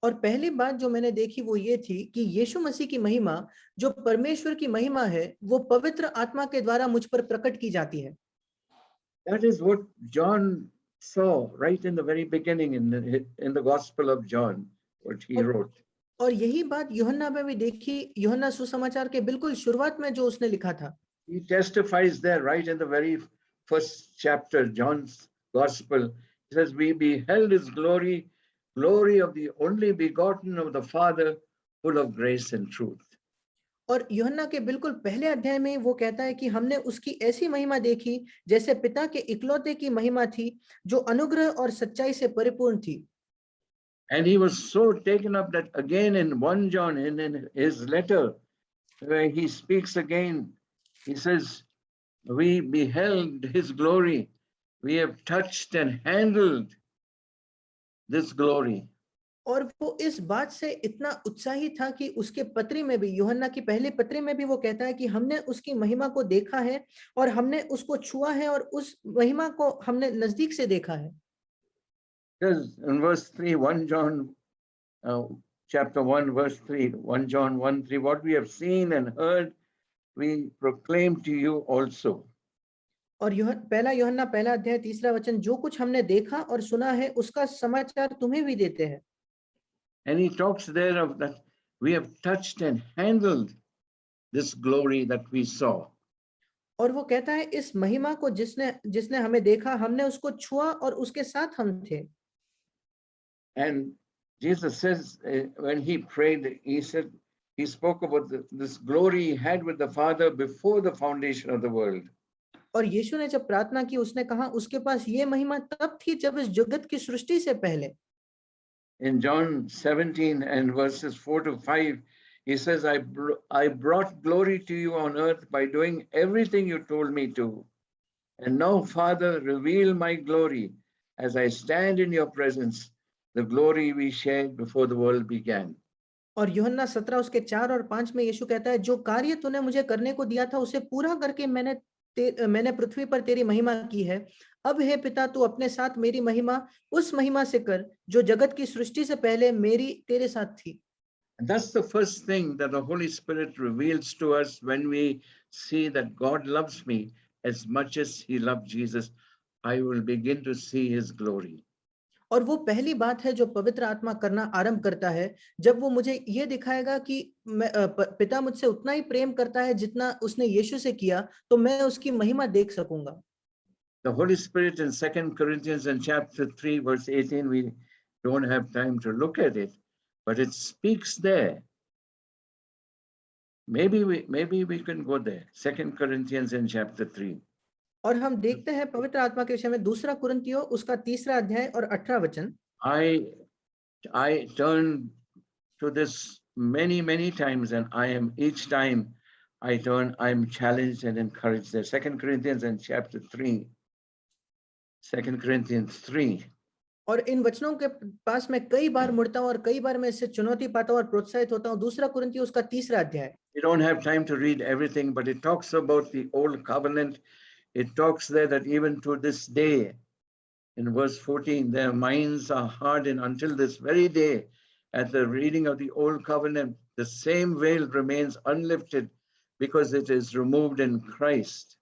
और पहली बात जो मैंने देखी वो ये थी कि यीशु मसीह की महिमा जो परमेश्वर की महिमा है वो पवित्र आत्मा के द्वारा मुझ पर प्रकट की जाती है। That is what John saw right in the very beginning in the Gospel of John, what he wrote. और यही बात यूहन्ना में भी देखी, यूहन्ना सुसमाचार के बिल्कुल शुरुआत में जो उसने लिखा था। He testifies there right in the very first chapter, John's Gospel. He says, we beheld his glory, glory of the only begotten of the Father, full of grace and truth. और यूहन्ना के बिल्कुल पहले अध्याय में वो कहता है कि हमने उसकी ऐसी महिमा देखी जैसे पिता के इकलौते की महिमा थी, जो अनुग्रह और सच्चाई से परिपूर्ण थी। And he was so taken up that again in 1 John, in his letter, where he speaks again, he says, we beheld his glory, we have touched and handled this glory. और वो इस बात से इतना उत्साही था कि उसके पत्री में भी, यूहन्ना की पहली पत्री में भी वो कहता है कि हमने उसकी महिमा को देखा है और हमने उसको छुआ है और उस महिमा को हमने नजदीक से देखा है। Because in verse 3, 1 John chapter 1, verse 3, 1 John 1 3, what we have seen and heard, we proclaim to you also. और पहला यूहन्ना पहला अध्याय तीसरा वचन, जो कुछ हमने देखा और सुना है उसका समाचार तुम्हें भी देते हैं। And he talks there of that we have touched and handled this glory that we saw. और वो कहता है इस महिमा को जिसने जिसने हमें देखा, हमने उसको छुआ और उसके साथ हम थे। And Jesus says when he prayed, he said, he spoke about this glory he had with the Father before the foundation of the world. और यीशु ने जब प्रार्थना की, उसने कहा उसके पास ये महिमा तब थी जब इस जगत की सृष्टि से पहले। In John 17 and verses 4 to 5, he says, I brought glory to you on earth by doing everything you told me to. And now, Father, reveal my glory as I stand in your presence, the glory we shared before the world began. और यूहन्ना 17 उसके 4 और 5 में यीशु कहता है, जो कार्य तूने मुझे करने को दिया था उसे पूरा करके मैंने पृथ्वी पर तेरी महिमा की है। अब हे पिता, तू अपने साथ मेरी महिमा उस महिमा से कर जो जगत की सृष्टि से पहले मेरी तेरे साथ थी। And that's the first thing that the Holy Spirit reveals to us when we see that God loves me as much as he loved Jesus. I will begin to see his glory. और वो पहली बात है जो पवित्र आत्मा करना आरंभ करता है, जब वो मुझे ये दिखाएगा कि पिता मुझसे उतना ही प्रेम करता है जितना उसने यीशु से किया, तो मैं उसकी महिमा देख सकूंगा। The Holy Spirit in 2 Corinthians in chapter 3, verse 18, we don't have time to look at it, but it speaks there. Maybe we can go there. 2 Corinthians in chapter 3. और हम देखते हैं पवित्र आत्मा के विषय में दूसरा कुरिन्थियों उसका तीसरा अध्याय और 18 वचन। I turn to this many times, and I am each time I turn, I'm challenged and encouraged there. 2 Corinthians and chapter 3. 2 Corinthians 3. और इन वचनों के पास मैं कई बार मुड़ता हूँ और कई बार मैं इससे चुनौती पाता हूँ और प्रोत्साहित होता हूँ। दूसरा कुरिन्थियों उसका तीसरा अध्याय। We don't have time to read everything, but it talks about the old covenant. It talks there that even to this day, in verse 14, their minds are hardened until this very day. At the reading of the old covenant, the same veil remains unlifted because it is removed in Christ.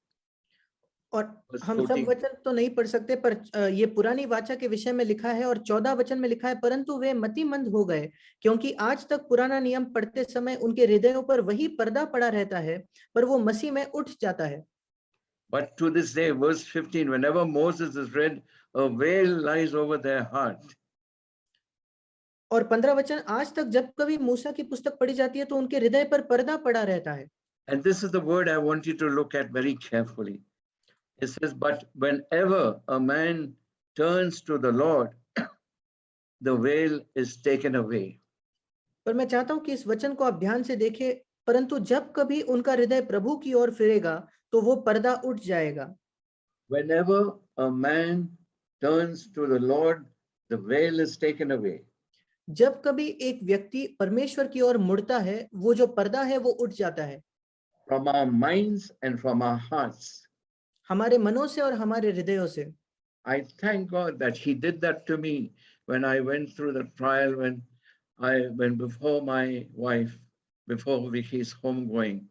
और हम सब वचन तो नहीं पढ़ सकते, पर ये पुरानी वाचा के विषय में लिखा है और 14 वचन में लिखा है, परंतु वे मतिमंद हो गए क्योंकि आज तक पुराना नियम पढ़ते समय उनके हृदयों पर वही पर्दा पड़ा रहता है, पर वो मसीह में उठ जाता है। But to this day, verse 15, whenever Moses is read, a veil lies over their heart. और 15 वचन, आज तक जब कभी मूसा की पुस्तक पढ़ी जाती है तो उनके हृदय पर पर्दा पड़ा रहता है। And this is the word I want you to look at very carefully. It says, but whenever a man turns to the Lord, the veil is taken away. पर मैं चाहता हूं कि इस वचन को आप ध्यान से देखें, परंतु जब कभी उनका हृदय प्रभु की ओर फिरेगा तो वो पर्दा उठ जाएगा। Whenever a man turns to the Lord, the veil is taken away. जब कभी एक व्यक्ति परमेश्वर की ओर मुड़ता है, वो जो पर्दा है वो उठ जाता है। From our minds and from our hearts. हमारे मनों से और हमारे हृदयों से। I thank God that he did that to me when I went through the trial, when before my wife, before Vicky's homegoing,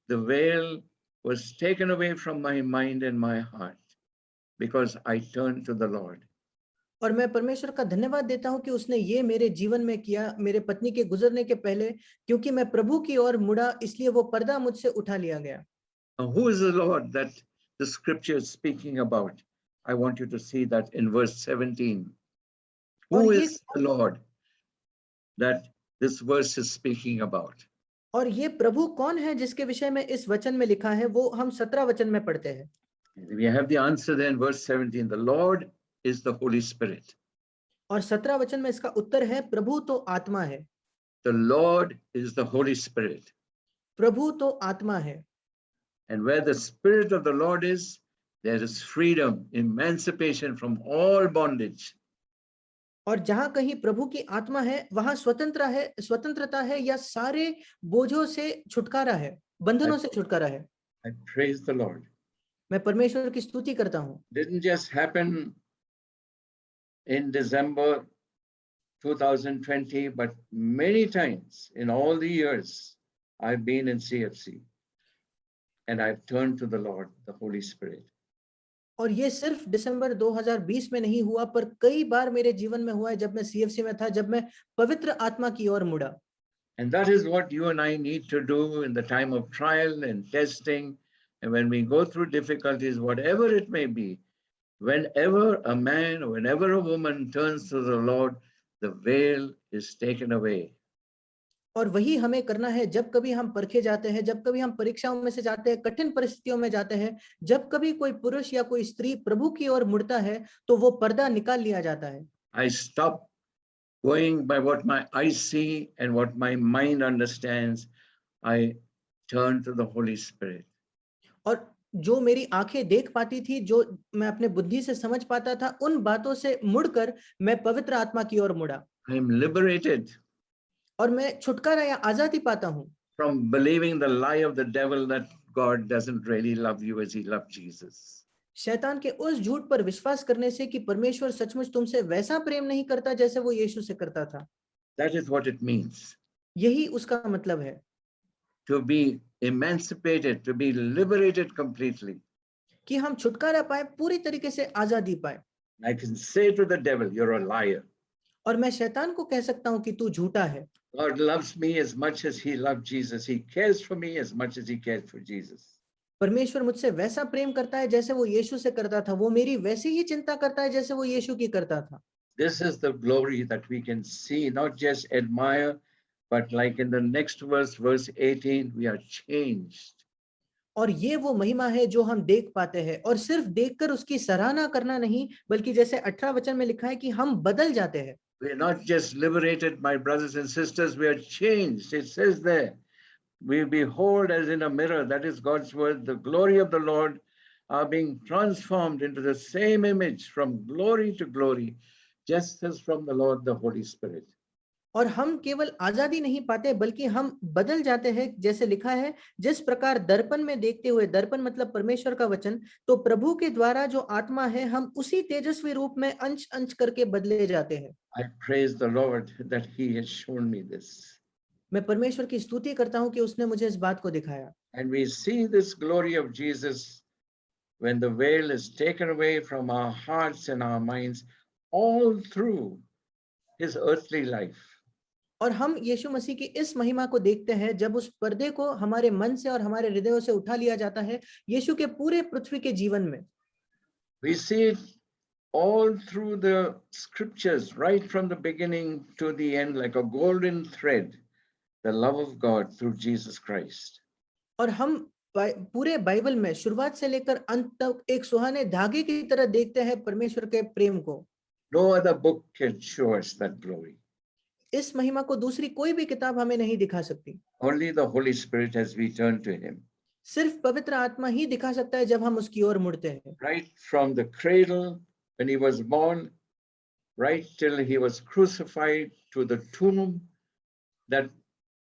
the veil was taken away from my mind and my heart because I turned to the Lord. और मैं परमेश्वर का धन्यवाद देता हूं कि उसने ये मेरे जीवन में किया, मेरे पत्नी के गुजरने के पहले, क्योंकि मैं प्रभु की ओर मुड़ा, इसलिए वो पर्दा मुझसे उठा लिया गया। Now, who is the Lord that the scripture is speaking about? I want you to see that in verse 17. Who is the Lord that this verse is speaking about? और ये प्रभु कौन है जिसके विषय में इस वचन में लिखा है, वो हम 17 वचन में पढ़ते हैं। We have the answer there in verse 17. The Lord is the Holy Spirit. और 17 वचन में इसका उत्तर है, प्रभु तो आत्मा है। The Lord is the Holy Spirit. प्रभु तो आत्मा है। And where the Spirit of the Lord is, there is freedom, emancipation from all bondage. और जहां कहीं प्रभु की आत्मा है वहां स्वतंत्रता है या सारे बोझों से छुटकारा है, I, बंधनों से छुटकारा है। I praise the Lord. मैं परमेश्वर की स्तुति करता हूँ। Didn't just happen in December 2020, but many times in all the years I've been in CFC and I've turned to the Lord, the Holy Spirit. और ये सिर्फ दिसंबर 2020 में नहीं हुआ, पर कई बार मेरे जीवन में हुआ है जब मैं सीएफसी में था, जब मैं पवित्र आत्मा की ओर मुड़ा। And that is what you and I need to do in the time of trial and testing. And when we go through difficulties, whatever it may be, whenever a man or whenever a woman turns to the Lord, the veil is taken away. और वही हमें करना है जब कभी हम परखे जाते हैं, जब कभी हम परीक्षाओं में से जाते हैं, कठिन परिस्थितियों में जाते हैं, जब कभी कोई पुरुष या कोई स्त्री प्रभु की ओर मुड़ता है, तो वो पर्दा निकाल लिया जाता है। I stop going by what my eyes see and what my mind understands. I turn to the Holy Spirit. और जो मेरी आंखें देख पाती थी, जो मैं अपने बुद्धि से समझ पाता था, उन बातों से मुड़कर मैं पवित्र आत्मा की ओर मुड़ा I am liberated और मैं छुटकारा या आजादी पाता हूँ from believing the lie of the devil that God doesn't really love you as he loved Jesus. शैतान के उस झूठ पर विश्वास करने से कि परमेश्वर सचमुच तुमसे वैसा प्रेम नहीं करता जैसे वो यीशु से करता था। That is what it means यही उसका मतलब है to be emancipated, to be liberated completely. कि हम छुटकारा पाए, पूरी तरीके से आजादी पाए। I can say to the devil, you're a liar. और मैं शैतान को कह सकता हूं कि तू झूठा है। God loves me as much as he loved Jesus. He cares for me as much as he cared for Jesus. परमेश्वर मुझसे वैसा प्रेम करता है जैसे वो यीशु से करता था, वो मेरी वैसी ही चिंता करता है जैसे वो यीशु की करता था। This is the glory that we can see, not just admire, but like in the next verse, verse 18, we are changed. और ये वो महिमा है जो हम देख पाते हैं, और सिर्फ देखकर उसकी सराहना करना नहीं, बल्कि जैसे 18 वचन में लिखा है कि हम बदल जाते हैं। We are not just liberated, my brothers and sisters, we are changed. It says there, we behold as in a mirror, that is God's word, the glory of the Lord are being transformed into the same image from glory to glory, just as from the Lord, the Holy Spirit. और हम केवल आजादी नहीं पाते, बल्कि हम बदल जाते हैं, जैसे लिखा है, जिस प्रकार दर्पण में देखते हुए, दर्पण मतलब परमेश्वर का वचन, तो प्रभु के द्वारा जो आत्मा है, हम उसी तेजस्वी रूप में अंश अंश करके बदले जाते हैं। I praise the Lord that he has shown me this. मैं परमेश्वर की स्तुति करता हूं कि उसने मुझे इस बात को दिखाया। And we see this glory of Jesus when the veil is taken away from our hearts and our minds all through his earthly life. और हम यीशु मसीह की इस महिमा को देखते हैं जब उस पर्दे को हमारे मन से और हमारे हृदयों से उठा लिया जाता है यीशु के पूरे पृथ्वी के जीवन में। We see it all through the scriptures, right from the beginning to the end, like a golden thread, the love of God through Jesus Christ. और हम पूरे बाइबल में शुरुआत से लेकर अंत तक एक सुहाने धागे की तरह देखते हैं परमेश्वर के प्रेम को। No other book can show us that glory. इस महिमा को दूसरी कोई भी किताब हमें नहीं दिखा सकती। Only the Holy Spirit as we turn to him. सिर्फ पवित्र आत्मा ही दिखा सकता है जब हम उसकी ओर मुड़ते हैं। Right from the cradle, when he was born, right till he was crucified, to the tomb that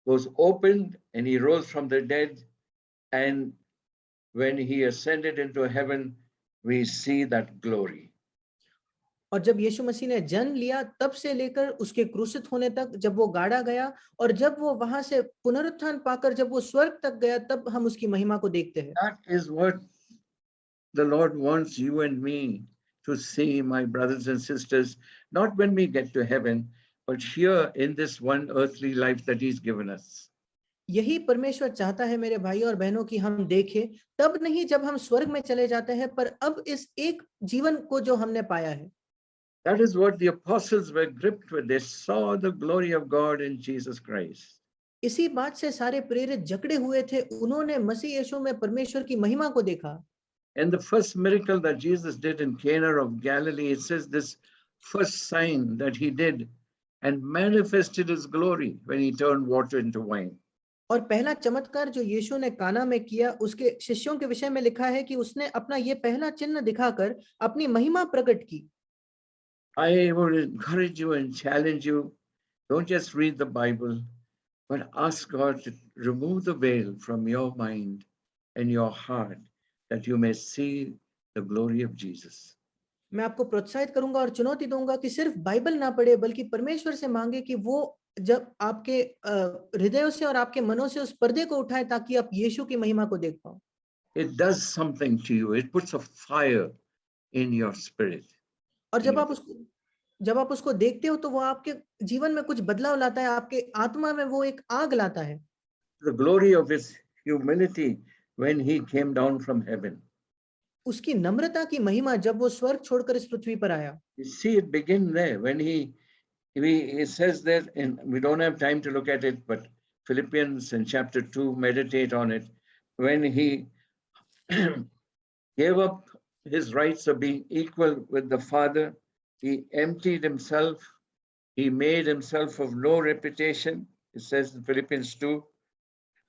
was opened and he rose from the dead, and when he ascended into heaven, we see that glory. और जब यीशु मसीह ने जन्म लिया तब से लेकर उसके क्रूसित होने तक, जब वो गाड़ा गया और जब वो वहां से पुनरुत्थान पाकर जब वो स्वर्ग तक गया, तब हम उसकी महिमा को देखते हैं। That is what the Lord wants you and me to see, my brothers and sisters, not when we get to heaven, but here in this one earthly life that he's given us. यही परमेश्वर चाहता है मेरे भाई और बहनों की हम देखें, तब नहीं जब हम स्वर्ग में चले जाते हैं, पर अब इस एक जीवन को जो हमने पाया है। That is what the apostles were gripped with. They saw the glory of God in Jesus Christ. इसी बात से सारे प्रेरित जकड़े हुए थे, उन्होंने मसीह यीशु में परमेश्वर की महिमा को देखा। And the first miracle that Jesus did in Cana of Galilee, it says this first sign that he did and manifested his glory when he turned water into wine. और पहला चमत्कार जो यीशु ने काना में किया, उसके शिष्यों के विषय में लिखा है कि उसने अपना ये पहला चिन्ह दिखाकर अपनी महिमा प्रकट की। I would encourage you and challenge you. Don't just read the Bible, but ask God to remove the veil from your mind and your heart that you may see the glory of Jesus. मैं आपको प्रोत्साहित करूंगा और चुनौती दूंगा कि सिर्फ Bible ना पढ़े बल्कि परमेश्वर से मांगे कि वो जब आपके हृदयों से और आपके मनों से उस पर्दे को उठाए ताकि आप यीशु की महिमा को देख पाओ। It does something to you. It puts a fire in your spirit. और in your- जब आप उसको देखते हो तो वो आपके जीवन में कुछ बदलाव लाता है, आपके आत्मा में वो एक आग लाता है। The glory of his humility when he came down from heaven. उसकी नम्रता की महिमा जब वो स्वर्ग छोड़कर इस पृथ्वी पर आया। You see it begin there when he says that, and we don't have time to look at it, but Philippians in chapter 2, meditate on it. When he gave up his rights of being equal with the Father, he emptied himself, he made himself of no reputation, it says in Philippians 2,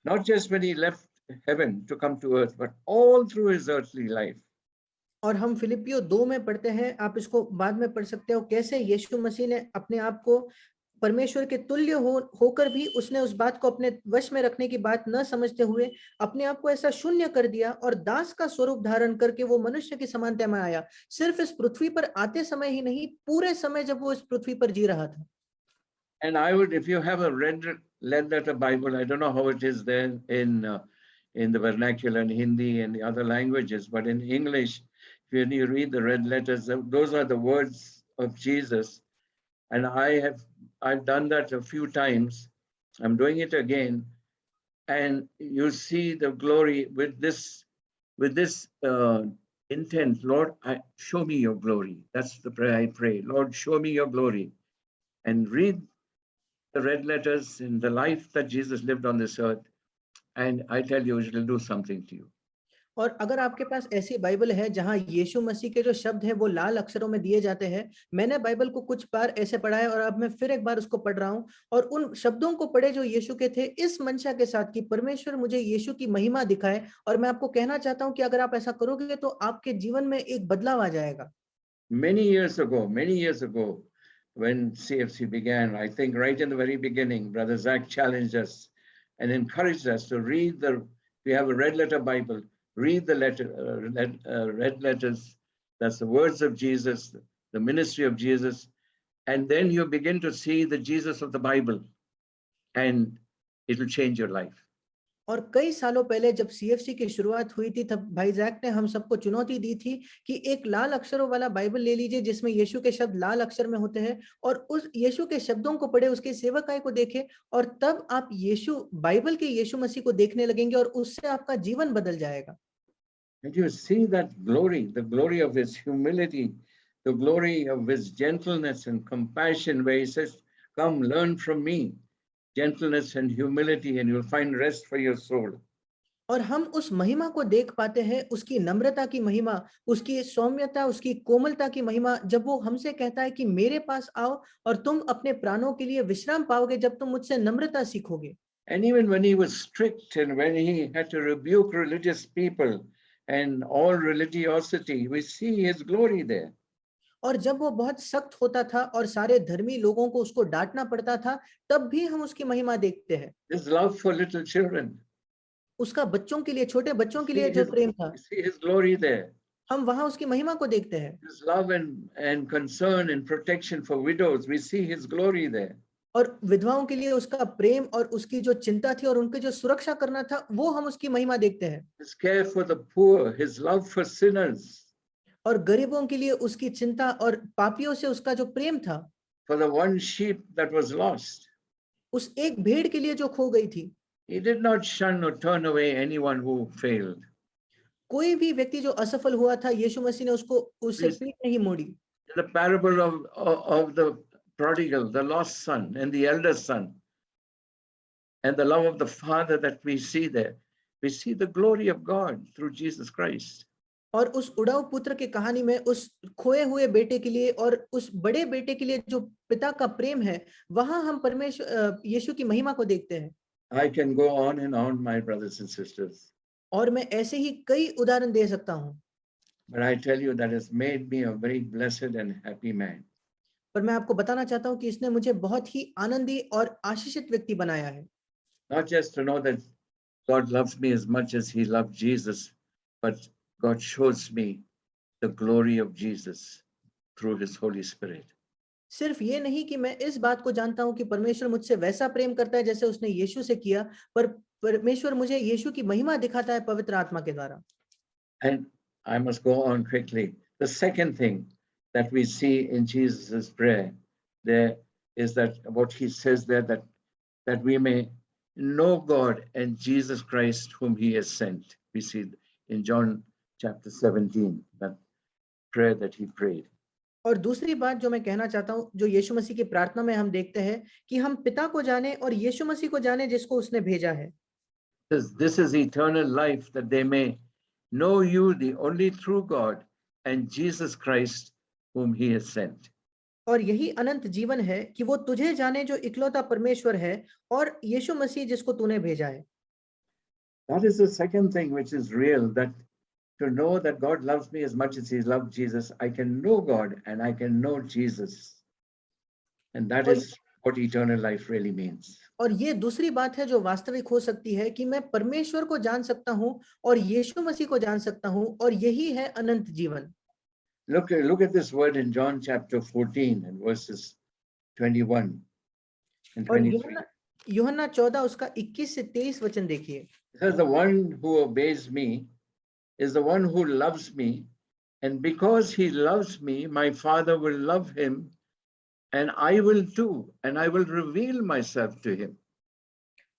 not just when he left heaven to come to earth, but all through his earthly life. और हम फिलिपियो 2 में पढ़ते हैं, आप इसको बाद में पढ़ सकते हो, कैसे यीशु मसीह ने अपने आप को परमेश्वर के तुल्य होकर भी उसने उस बात को अपने वश में रखने की बात न समझते हुए अपने आप को ऐसा शून्य कर दिया और दास का स्वरूप धारण करके वो मनुष्य की समानता में आया। सिर्फ इस पृथ्वी पर आते समय ही नहीं, पूरे समय जब वो इस पृथ्वी पर जी रहा था। And I would, if you have a red letter Bible, I don't know how it is there in the vernacular in Hindi and the other languages, but in English, when you read the red letters, those are the words of Jesus. And I've done that a few times. I'm doing it again, and you see the glory with this intent. Lord, show me your glory. That's the prayer I pray. Lord, show me your glory, and read the red letters in the life that Jesus lived on this earth, and I tell you, it will do something to you. और अगर आपके पास ऐसी Bible है जहां यीशु मसीह के जो शब्द हैं वो लाल अक्षरों में दिए जाते हैं, मैंने बाइबल को कुछ बार ऐसे पढ़ा है और अब मैं फिर एक बार उसको पढ़ रहा हूं और उन शब्दों को पढ़े जो यीशु के थे, इस मंशा के साथ कि परमेश्वर मुझे यीशु की महिमा दिखाए। और मैं आपको कहना चाहता हूं कि अगर आप ऐसा करोगे तो आपके जीवन में एक बदलाव आ जाएगा। Many years ago, when CFC began, I think right in the very beginning, Brother Zach challenged us and encouraged us to read we have a red letter Bible, read the red letters. That's the words of Jesus, the ministry of Jesus. And then you begin to see the Jesus of the Bible, and it will change your life. और कई सालों पहले जब CFC की शुरुआत हुई थी, तब भाई जैक ने हम सबको चुनौती दी थी कि एक लाल अक्षरों वाला बाइबल ले लीजिए जिसमें यीशु के शब्द लाल अक्षर में होते हैं और उस यीशु के शब्दों को पढ़े, उसके सेवकाई को देखें और तब आप बाइबल के यीशु मसीह को देखने लगेंगे और उससे आपका जीवन बदल जाएगा। And you see that glory, the glory of his humility, the glory of his gentleness and compassion, where he says, come learn from me, gentleness and humility, and you'll find rest for your soul. और हम उस महिमा को देख पाते हैं, उसकी नम्रता की महिमा, उसकी सौम्यता, उसकी कोमलता की महिमा, जब वो हमसे कहता है कि मेरे पास आओ और तुम अपने प्राणों के लिए विश्राम पाओगे जब तुम मुझसे नम्रता सीखोगे। And even when he was strict and when he had to rebuke religious people and all religiosity, we see his glory there. और जब वो बहुत सख्त होता था और सारे धर्मी लोगों को उसको डांटना पड़ता था, तब भी हम उसकी महिमा देखते हैं। His love for little children. उसका बच्चों के लिए, छोटे बच्चों के लिए जो प्रेम था, We see his glory there. हम वहां उसकी महिमा को देखते हैं। His love and concern and protection for widows, we see his glory there. और विधवाओं के लिए उसका प्रेम और उसकी जो चिंता थी और उनकी जो सुरक्षा करना था, वो हम उसकी महिमा देखते हैं। His care for the poor, his love for sinners. और गरीबों के लिए उसकी चिंता और पापियों से उसका जो प्रेम था। For the one sheep that was lost. उस एक भेड़ के लिए जो खो गई थी। He did not shun or turn away anyone who failed. कोई भी व्यक्ति जो असफल हुआ था, यीशु मसीह ने उससे पीठ नहीं मोड़ी। The parable of the prodigal, the lost son and the elder son, and the love of the Father that we see there, we see the glory of God through Jesus Christ. और उस उड़ाऊ पुत्र की कहानी में उस खोए हुए बेटे के लिए और उस बड़े बेटे के लिए जो पिता का प्रेम है, वहां हम परमेश्वर यीशु की महिमा को देखते हैं। I can go on and on, my brothers and sisters. और मैं ऐसे ही कई उदाहरण दे सकता हूं। But I tell you that has made me a very blessed and happy man. पर मैं आपको बताना चाहता हूँ कि इसने मुझे बहुत ही आनंदी और आशीषित व्यक्ति बनाया है। Not just to know that God loves me as much as he loved Jesus, but God shows me the glory of Jesus through his Holy Spirit. सिर्फ ये नहीं कि मैं इस बात को जानता हूँ कि परमेश्वर मुझसे वैसा प्रेम करता है जैसे उसने यीशु से किया, पर परमेश्वर मुझे यीशु की महिमा दिखाता है पवित्र आत्मा के द्वारा। And I must go on quickly. The second thing that we see in Jesus' prayer there is that what he says there, that we may know God and Jesus Christ whom he has sent. We see in John chapter 17, that prayer that he prayed. और दूसरी बात जो मैं कहना चाहता हूँ, जो यीशु मसीह की प्रार्थना में हम देखते हैं कि हम पिता को जाने और यीशु मसीह को जाने जिसको उसने भेजा है। This is eternal life, that they may know you, the only true God, and Jesus Christ whom he has sent. और यही अनंत जीवन है कि वो तुझे जाने जो इकलौता परमेश्वर है और यीशु मसीह जिसको तूने भेजा है। That is the second thing which is real, that to know that God loves me as much as he loved Jesus, I can know God and I can know Jesus. And that और is what eternal life really means. और ये दूसरी बात है जो वास्तविक हो सकती है कि मैं परमेश्वर को जान सकता हूँ और यीशु मसीह को जान सकता हूँ, और यही है अनंत जीवन। Look at this word in John chapter 14 and verses 21 and और 23. यूहन्ना यूहन्ना 14 उसका 21 से 23 वचन देखिए। It says, the one who obeys me is the one who loves me, and because he loves me, my Father will love him, and I will too, and I will reveal myself to him.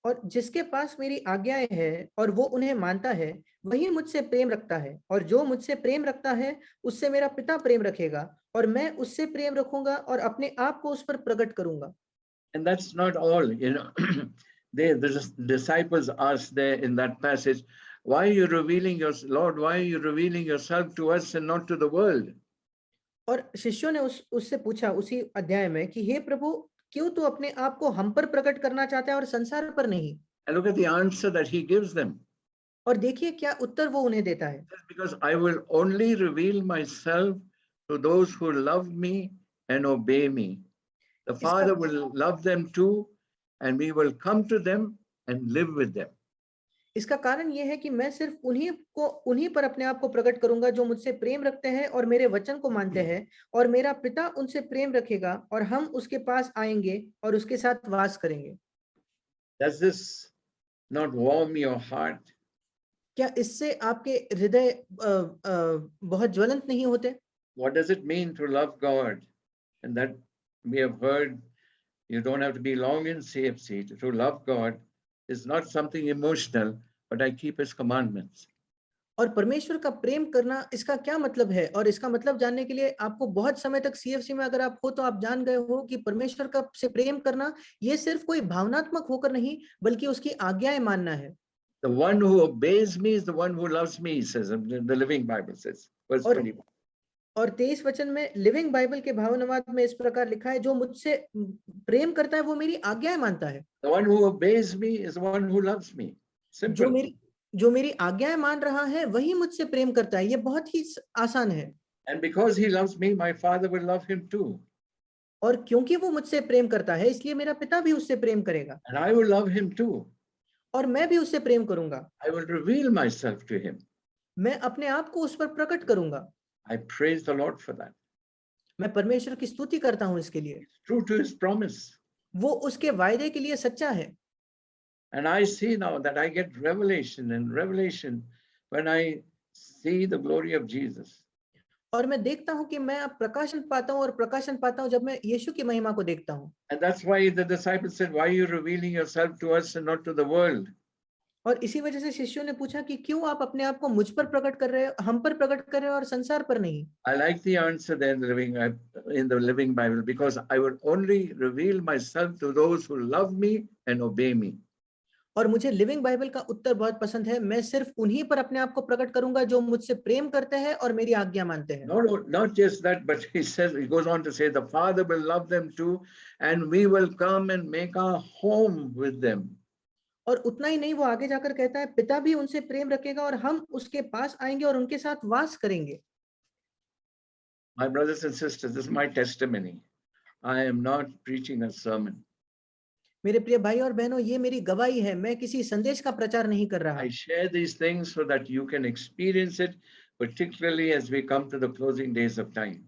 और जिसके पास मेरी आज्ञाएं हैं और वो उन्हें मानता है, वही मुझसे प्रेम रखता है, और जो मुझसे प्रेम रखता है उससे मेरा पिता प्रेम रखेगा, और मैं उससे प्रेम रखूंगा और अपने आप को उस पर प्रकट करूंगा। And that's not all, the disciples asked there in that passage, why are you revealing your Lord, why are you revealing yourself to us and not to the world? और शिष्यों ने उससे पूछा उसी अध्याय में कि हे प्रभु, क्यों तू अपने आप को हम पर प्रकट करना चाहता है और संसार पर नहीं? And look at the answer that he gives them. और देखिए क्या उत्तर वो उन्हें देता है। Because I will only reveal myself to those who love me and obey me. The इसका Father will love them too, and we will come to them and live with them. इसका कारण ये है कि मैं सिर्फ उन्हीं पर अपने आप को प्रकट करूंगा जो मुझसे प्रेम रखते हैं और मेरे वचन को मानते हैं, और मेरा पिता उनसे प्रेम रखेगा और हम उसके पास आएंगे और उसके साथ वास करेंगे। Does this not warm your heart? क्या इससे आपके हृदय बहुत ज्वलंत नहीं होते? What does it mean to love God? And that we have heard, you don't have to be long in CFC. To love God is not something emotional, but I keep his commandments. और परमेश्वर का प्रेम करना इसका क्या मतलब है, और इसका मतलब जानने के लिए आपको बहुत समय तक सीएफसी में अगर आप हो तो आप जान गए हो कि परमेश्वर का से प्रेम करना ये सिर्फ कोई भावनात्मक होकर नहीं, बल्कि उसकी आज्ञाएं मानना है। The one who obeys me is the one who loves me, says the Living Bible says, verse और 21. और 23 वचन में लिविंग बाइबल के भावानुवाद में इस प्रकार लिखा है, जो मुझसे प्रेम करता है वो मेरी आज्ञाएं मानता है। The one who obeys me is the one who loves me. जो Simple. मेरी जो मेरी आज्ञाएं मान रहा है वही मुझसे प्रेम करता है। ये बहुत ही आसान है। And because he loves me, my Father will love him too. और क्योंकि वो मुझसे प्रेम करता है, इसलिए मेरा पिता भी उससे प्रेम करेगा And I will love him too. और मैं भी उससे प्रेम करूंगा। I will reveal myself to him. मैं अपने आप को उस पर प्रकट करूंगा। I praise the Lord for that. मैं परमेश्वर की स्तुति करता हूं इसके लिए। True to his promise. वो उसके वायदे के लिए सच्चा है। And I see now that I get revelation and revelation when I see the glory of Jesus. और मैं देखता हूं कि मैं अब प्रकाशन पाता हूं, और प्रकाशन पाता हूं जब मैं यीशु की महिमा को देखता हूं। And that's why the disciples said, why are you revealing yourself to us and not to the world? और इसी वजह से शिष्यों ने पूछा कि क्यों आप अपने आप को मुझ पर प्रकट कर रहे हो, हम पर प्रकट कर रहे हो और संसार पर नहीं? I like the answer there in the Living Bible, because I will only reveal myself to those who love me and obey me. और मुझे लिविंग बाइबल का उत्तर बहुत पसंद है। मैं सिर्फ उन्हीं पर अपने आप को प्रकट करूंगा जो मुझसे प्रेम करते हैं और मेरी आज्ञा मानते हैं। Not just that, but he goes on to say, the Father will love them too, and we will come and make our home with them. और उतना ही नहीं, वो आगे जाकर कहता है पिता भी उनसे प्रेम रखेगा और हम उसके पास आएंगे और उनके साथ वास करेंगे। My brothers and sisters, this is my testimony. I am not preaching a sermon. मेरे प्रिय भाई और बहनों, ये मेरी गवाही है, मैं किसी संदेश का प्रचार नहीं कर रहा। I share these things so that you can experience it, particularly as we come to the closing days of time.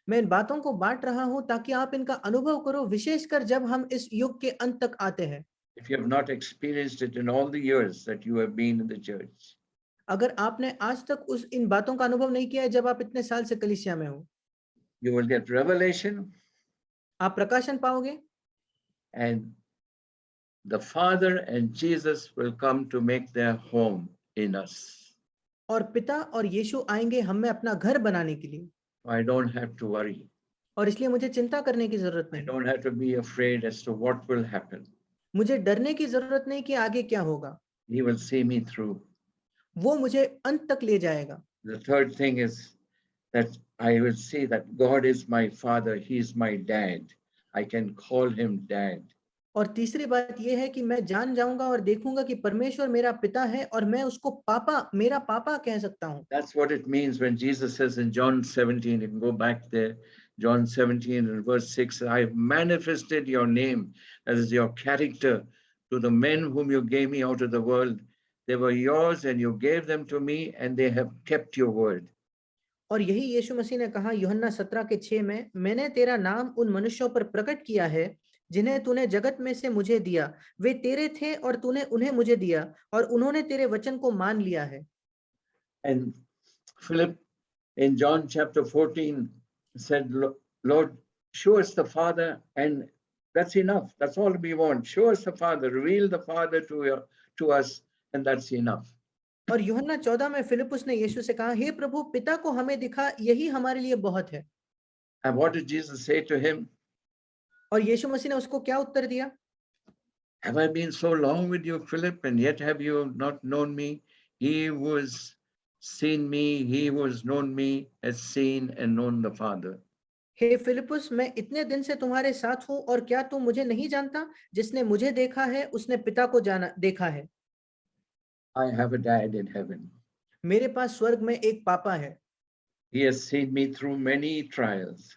मैं इन बातों को बांट रहा हूं ताकि आप इनका अनुभव करो, विशेषकर जब हम इस युग के अंत तक आते हैं। If you have not experienced it in all the years that you have been in the church, अगर आपने आज तक इन बातों का अनुभव नहीं किया है जब आप इतने साल से कलीसिया में हो, you will get revelation, आप प्रकाशन पाओगे and the Father and Jesus will come to make their home in us. और पिता और यीशु आएंगे हम में अपना घर बनाने के लिए। I don't have to worry. और इसलिए मुझे चिंता करने की जरूरत I नहीं, don't have to be afraid as to what will happen. मुझे डरने की जरूरत नहीं कि आगे क्या होगा। He will see me through. वो मुझे अंत तक ले जाएगा। The third thing is that I will see that God is my Father. He is my dad. I can call him dad. और तीसरी बात यह है कि मैं जान जाऊंगा और देखूंगा कि परमेश्वर मेरा पिता है और मैं उसको पापा, मेरा पापा कह सकता हूं। That's what it means when Jesus says in John 17, you can go back there, John 17 and verse 6, I've manifested your name, that is your character, to the men whom you gave me out of the world. They were yours and you gave them to me and they have kept your word. और यही यीशु मसीह ने कहा यूहन्ना 17:6 में, मैंने तेरा नाम उन मनुष्यों पर प्रकट किया है जिन्हें तूने जगत में से मुझे दिया, वे तेरे थे और तूने उन्हें मुझे दिया और उन्होंने तेरे वचन को मान लिया है। And Philip in John chapter 14 said, Lord, show us the Father, and that's enough. That's all we want. Show us the Father, reveal the Father to us, and that's enough. और यूहन्ना 14 में फिलिपुस ने यीशु से कहा, हे प्रभु, पिता को हमें दिखा, यही हमारे लिए बहुत है। And what did Jesus say to him? और यीशु मसीह ने उसको क्या उत्तर दिया? Have I been so long with you, Philip, and yet have you not known me? He who has seen me, he who has known me, has seen and known the Father. हे फिलिपुस, मैं इतने दिन से तुम्हारे साथ हूं और क्या तुम मुझे नहीं जानता? जिसने मुझे देखा है उसने पिता को जाना देखा है। I have a dad in heaven. मेरे पास स्वर्ग में एक पापा है He has seen me through many trials,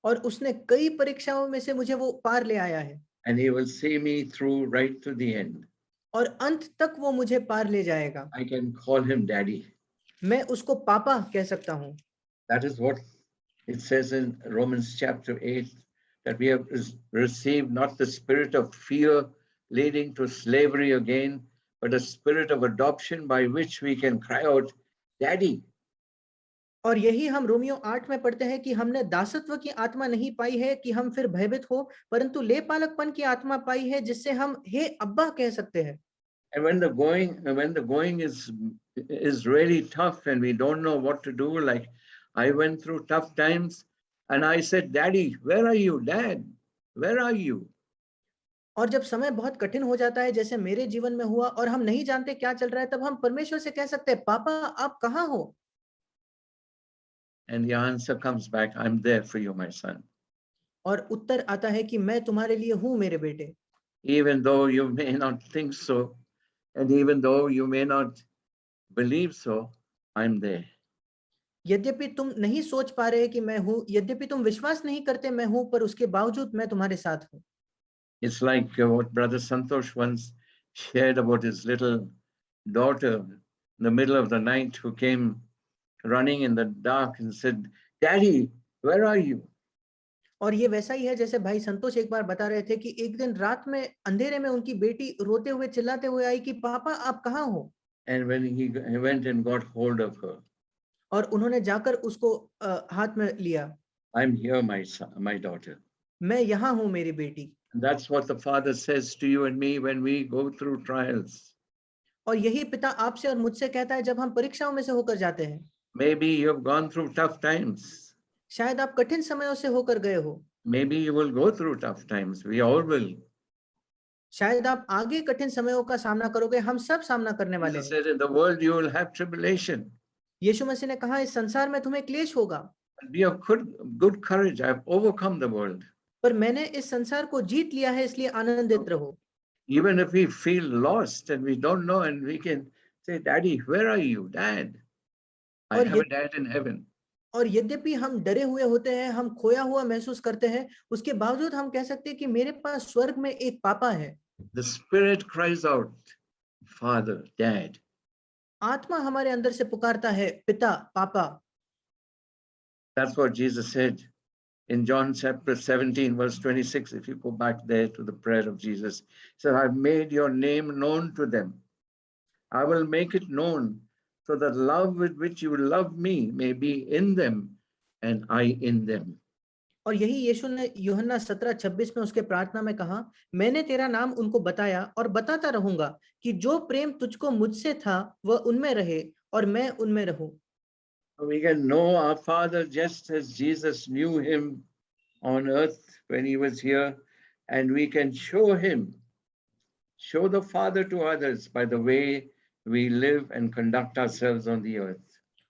और उसने कई परीक्षाओं में से मुझे वो पार ले आया है and he will see me through right to the end. और अंत तक वो मुझे पार ले जाएगा। I can call him daddy. मैं उसको पापा कह सकता हूँ। That is what it says in Romans chapter 8, that we have received not the spirit of fear leading to slavery again, but a spirit of adoption by which we can cry out, Daddy. और यही हम Romeo 8 में पढ़ते हैं कि हमने दासत्व की आत्मा नहीं पाई है कि हम फिर भयभीत हो, परंतु लेपालकपन की आत्मा पाई है जिससे हम हे अब्बा कह सकते हैं। And when the going is really tough and we don't know what to do, like I went through tough times and I said, Daddy, where are you? Dad, where are you? और जब समय बहुत कठिन हो जाता है जैसे मेरे जीवन में हुआ और हम नहीं जानते क्या चल रहा है, तब हम परमेश्वर से कह सकते हैं, पापा आप कहाँ हो? And the answer comes back, I'm there for you, my son. और उत्तर आता है कि मैं तुम्हारे लिए हूँ मेरे बेटे। Even though you may not think so, and even though you may not believe so, I'm there. यद्यपि तुम नहीं सोच पा रहे कि मैं हूँ, यद्यपि तुम विश्वास नहीं करते मैं हूँ, पर उसके बावजूद मैं तुम्हारे साथ हूँ। It's like what Brother Santosh once shared about his little daughter in the middle of the night who came running in the dark and said, Daddy, where are you? और ये वैसा ही है जैसे भाई संतोष एक बार बता रहे थे कि एक दिन रात में अंधेरे में उनकी बेटी रोते हुए चिल्लाते हुए आई कि पापा आप कहाँ हो? And when he went and got hold of her, और उन्होंने जाकर उसको हाथ में लिया। I'm here, my son, my daughter. मैं यहाँ हूँ मेरी बेटी। And that's what the Father says to you and me when we go through trials. और यही पिता आपसे और मुझसे कहता है जब हम परीक्षाओं में से होकर जाते हैं। Maybe you have gone through tough times. शायद आप कठिन समयों से होकर गए हो। Maybe you will go through tough times. We all will. शायद आप आगे कठिन समयों का सामना करोगे, हम सब सामना करने वाले Jesus हैं। said, in the world you will have tribulation. यीशु मसीह ने कहा इस संसार में तुम्हें क्लेश होगा, But be of good courage. I have overcome the world. पर मैंने इस संसार को जीत लिया है, इसलिए आनंदित रहो। Even if we feel lost and we don't know, and we can say, Daddy, where are you? Dad. I और have a dad in heaven. और यद्यपि हम डरे हुए होते हैं, हम खोया हुआ महसूस करते हैं, उसके बावजूद हम कह सकते हैं कि मेरे पास स्वर्ग में एक पापा है। The Spirit cries out, Father, Dad. आत्मा हमारे अंदर से पुकारता है, पिता, पापा। That's what Jesus said in John chapter 17, verse 26. If you go back there to the prayer of Jesus, he said, I've made your name known to them. I will make it known so that love with which you love me may be in them and I in them. और यही यीशु ने यूहन्ना 17:26 में उसके प्रार्थना में कहा, मैंने तेरा नाम उनको बताया और बताता रहूंगा कि जो प्रेम तुझको मुझसे था वह उनमें रहे और मैं उनमें रहूं। We can know our Father just as Jesus knew him on earth when he was here, and we can show the Father to others by the way we live and conduct ourselves on the earth.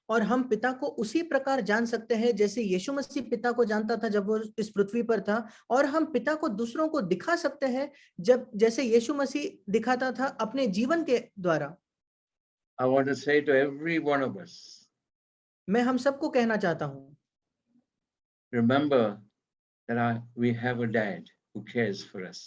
और हम पिता को उसी प्रकार जान सकते हैं जैसे यीशु मसीह पिता को जानता था जब वो इस पृथ्वी पर था, और हम पिता को दूसरों को दिखा सकते हैं जब जैसे यीशु मसीह दिखाता था अपने जीवन के द्वारा। I want to say to every one of us, मैं हम सबको कहना चाहता हूँ, remember that we have a dad who cares for us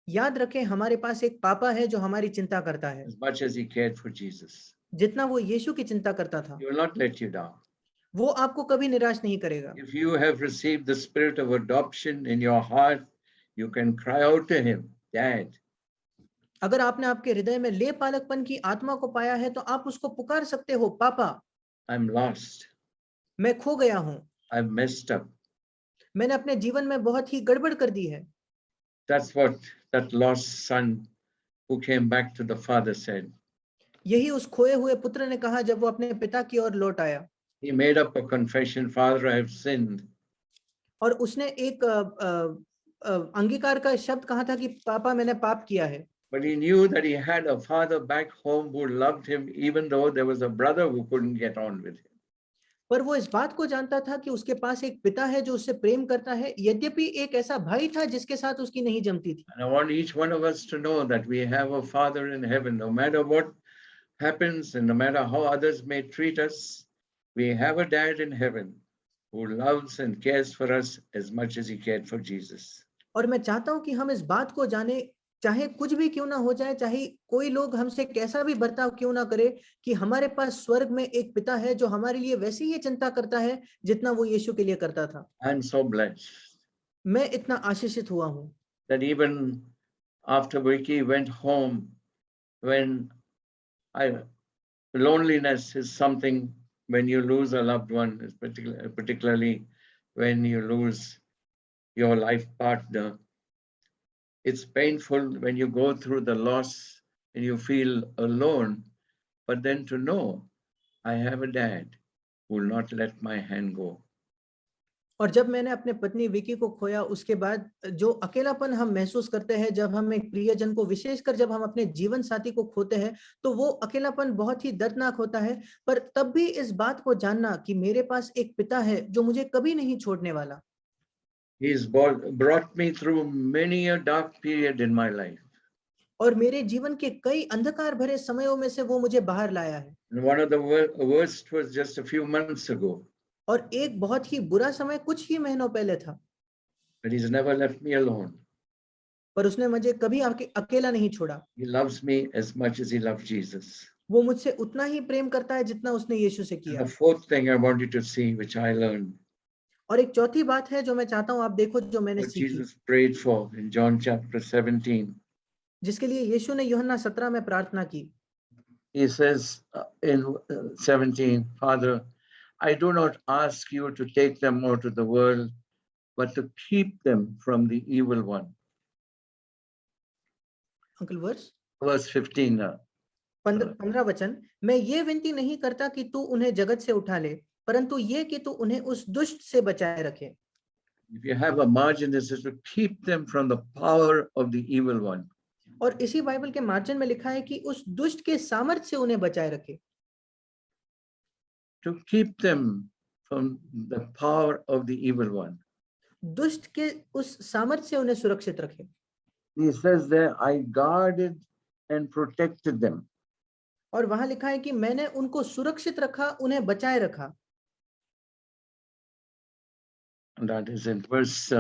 याद रखें हमारे पास एक पापा है जो हमारी चिंता करता है, as much as he cared for Jesus. जितना वो यीशु की चिंता करता था। He will not let you down. वो आपको कभी निराश नहीं करेगा। If you have received the spirit of adoption in your heart, you can cry out to him, Dad. अगर आपने आपके हृदय में ले पालकपन की आत्मा को पाया है तो आप उसको पुकार सकते हो, पापा, I'm lost. मैं खो गया हूँ, I've messed up. मैंने अपने जीवन में बहुत ही गड़बड़ कर दी है। That's what that lost son who came back to the father said. यही उस खोए हुए पुत्र ने कहा जब वो अपने पिता की ओर लौट आया, He made up a confession, Father, I have sinned. और उसने एक अंगीकार का शब्द कहा था कि पापा मैंने पाप किया है। But he knew that he had a father back home who loved him, even though there was a brother who couldn't get on with him. पर वो इस बात को जानता था कि उसके पास एक पिता है जो उससे प्रेम करता है, यद्यपि एक ऐसा भाई था जिसके साथ उसकी नहीं जमती थी। And I want each one of us to know that we have a father in heaven, no matter what happens and no matter how others may treat us, we have a dad in heaven who loves and cares for us as much as he cared for Jesus. और मैं चाहता हूं कि हम इस बात को जाने, चाहे कुछ भी क्यों ना हो जाए, चाहे कोई लोग हमसे कैसा भी बर्ताव क्यों ना करे, कि हमारे पास स्वर्ग में एक पिता है जो हमारे लिए वैसी ही चिंता करता है जितना वो यीशु के लिए करता था। I'm so blessed मैं इतना आशीषित हुआ हूँ that even after Vicky went home, when loneliness is something when you lose a loved one, particularly when you lose your life partner. It's painful when you go through the loss and you feel alone, but then to know I have a dad who will not let my hand go. और जब मैंने अपने पत्नी विकी को खोया, उसके बाद जो अकेलापन हम महसूस करते हैं जब हम एक प्रियजन को, विशेषकर जब हम अपने जीवन साथी को खोते हैं, तो वो अकेलापन बहुत ही दर्दनाक होता है। पर तब भी इस बात को जानना कि मेरे पास एक पिता है जो मुझे कभी नहीं छोड़ने वाला। He's brought me through many a dark period in my life. और मेरे जीवन के कई अंधकार भरे समयों में से वो मुझे बाहर लाया है। And one of the worst was just a few months ago. और एक बहुत ही बुरा समय कुछ ही महीनों पहले था, But he's never left me alone. पर उसने मुझे कभी अकेला नहीं छोड़ा। He loves me as much as he loved Jesus. वो मुझसे उतना ही प्रेम करता है जितना उसने यीशु से And किया। the fourth thing I want you to see, which I learned, और एक चौथी बात है जो मैं चाहता हूं आप देखो, जो मैंने what सीखी, Jesus prayed for in John chapter 17. जिसके लिए यीशु ने यूहन्ना 17 में प्रार्थना की। He says in 17, Father, I do not ask you to take them out of the world, but to keep them from the evil one. Uncle verse Verse 15 now. 15 वचन, मैं ये विनती नहीं करता कि तू उन्हें जगत से उठा ले, परंतु ये कि तू उन्हें उस दुष्ट से बचाए रखे। If you have a margin, it says to keep them from the power of the evil one. और इसी बाइबल के मार्जिन में लिखा है कि उस दुष्ट के सामर्थ्य से उन्हें बचाए रखे। To keep them from the power of the evil one. दुष्ट के उस सामर्थ्य से उन्हें सुरक्षित रखे। He says there, I guarded and protected them. और वहां लिखा है कि मैंने उनको सुरक्षित रखा, उन्हें बचाए रखा। And that is in verse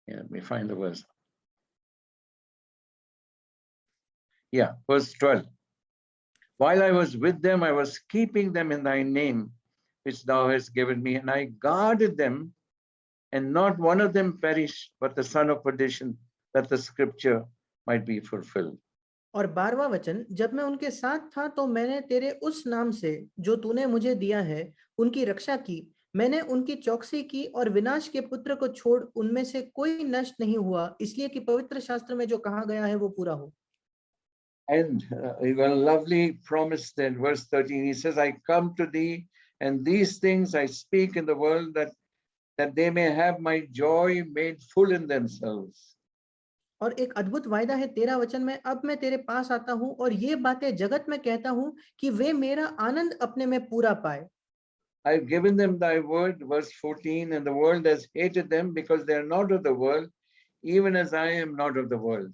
let me find the verse. Yeah, verse 12. While I was with them, I was keeping them in thy name, which thou hast given me, and I guarded them, and not one of them perished, but the son of perdition, that the scripture might be fulfilled. और 12वां वचन, जब मैं उनके साथ था तो मैंने तेरे उस नाम से जो तूने मुझे दिया है उनकी रक्षा की, मैंने उनकी चौकसी की और विनाश के पुत्र को छोड़ उनमें से कोई नष्ट नहीं हुआ, इसलिए कि पवित्र शास्त्र में जो कहा गया है वो पूरा हो। And he got a lovely promise there in verse 13. He says, I come to thee, and these things I speak in the world, that they may have my joy made full in themselves. और एक अद्भुत वायदा है 13 वचन में, अब मैं तेरे पास आता हूं और ये बातें जगत में कहता हूं कि वे मेरा आनंद अपने में पूरा पाए। I've given them thy word, verse 14, and the world has hated them because they are not of the world, even as I am not of the world.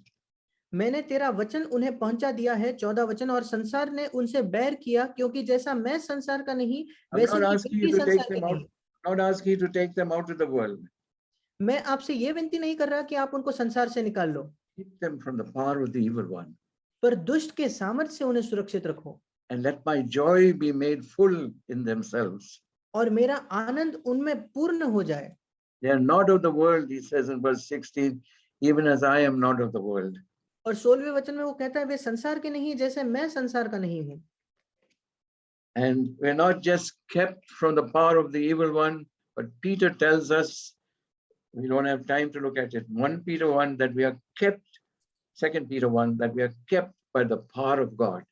मैंने तेरा वचन उन्हें पहुंचा दिया है, 14 वचन, और संसार ने उनसे बैर किया क्योंकि जैसा मैं संसार का नहीं I'm वैसे not he asking way you भी to take संसार के them out, नहीं। not asking you to take them out of the world. मैं आपसे ये विनती नहीं कर रहा कि आप उनको संसार से निकाल लो, Keep them from the power of the evil one. पर दुष्ट के सामर्थ्य से उन्हें सुरक्षित रखो। And let my joy be made full in themselves. और मेरा आनंद उनमें पूर्ण हो जाए। They are not of the world, he says in verse 16, even as I am not of the world. और 16वें वचन में वो कहता है वे संसार के नहीं जैसे मैं संसार का नहीं हूं। And we're not just kept from the power of the evil one, but Peter tells us, we don't have time to look at it, 1 Peter 1, that we are kept, 2 Peter 1, that we are kept by the power of God.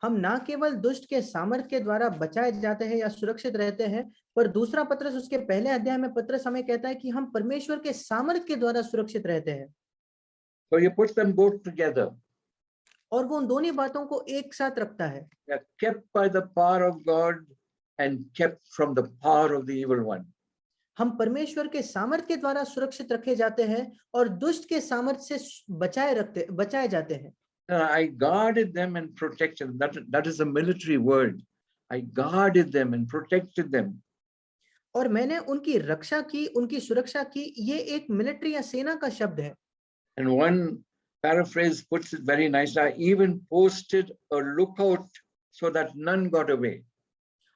हम ना केवल दुष्ट के सामर्थ्य के द्वारा बचाए जाते हैं या सुरक्षित रहते हैं, पर दूसरा पत्रस उसके पहले अध्याय में पत्रस हमें कहता है कि हम परमेश्वर के सामर्थ्य के द्वारा सुरक्षित रहते हैं। So you put them both together. और वो उन दोनों बातों को एक साथ रखता है। We are kept by the power of God and kept from the power of the evil one. हम परमेश्वर के सामर्थ्य के द्वारा सुरक्षित रखे जाते हैं और दुष्ट के सामर्थ्य से बचाए जाते हैं। I guarded them and protected them. That is a military word. I guarded them and protected them. और मैंने उनकी रक्षा की, उनकी सुरक्षा की, ये एक मिलिट्री या सेना का शब्द है। And one paraphrase puts it very nicely. I even posted a lookout so that none got away.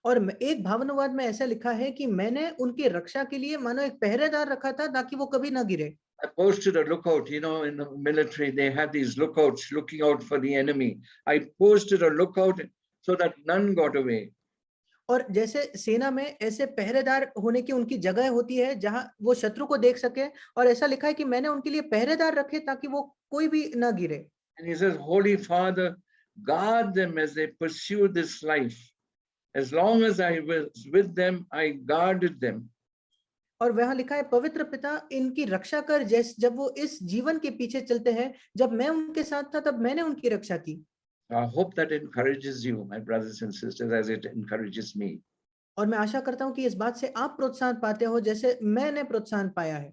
और एक भावानुवाद में ऐसा लिखा है कि मैंने उनकी रक्षा के लिए मानो एक पहरेदार रखा था ताकि वो कभी ना गिरे। I posted a lookout. You know, in the military, they have these lookouts looking out for the enemy. I posted a lookout so that none got away. और जैसे सेना में ऐसे पहरेदार होने की उनकी जगह होती है जहां वो शत्रु को देख सके, और ऐसा लिखा है कि मैंने उनके लिए पहरेदार रखे ताकि वो कोई भी ना गिरे। And he says, Holy Father, guard them as they pursue this life. As long as I was with them, I guarded them. और वहां लिखा है, पवित्र पिता इनकी रक्षा कर, जब वो इस जीवन के पीछे चलते हैं, जब मैं उनके साथ था तब मैंने उनकी रक्षा की। I hope that encourages you, my brothers and sisters, as it encourages me. और मैं आशा करता हूं कि इस बात से आप प्रोत्साहन पाते हो जैसे मैंने प्रोत्साहन पाया है।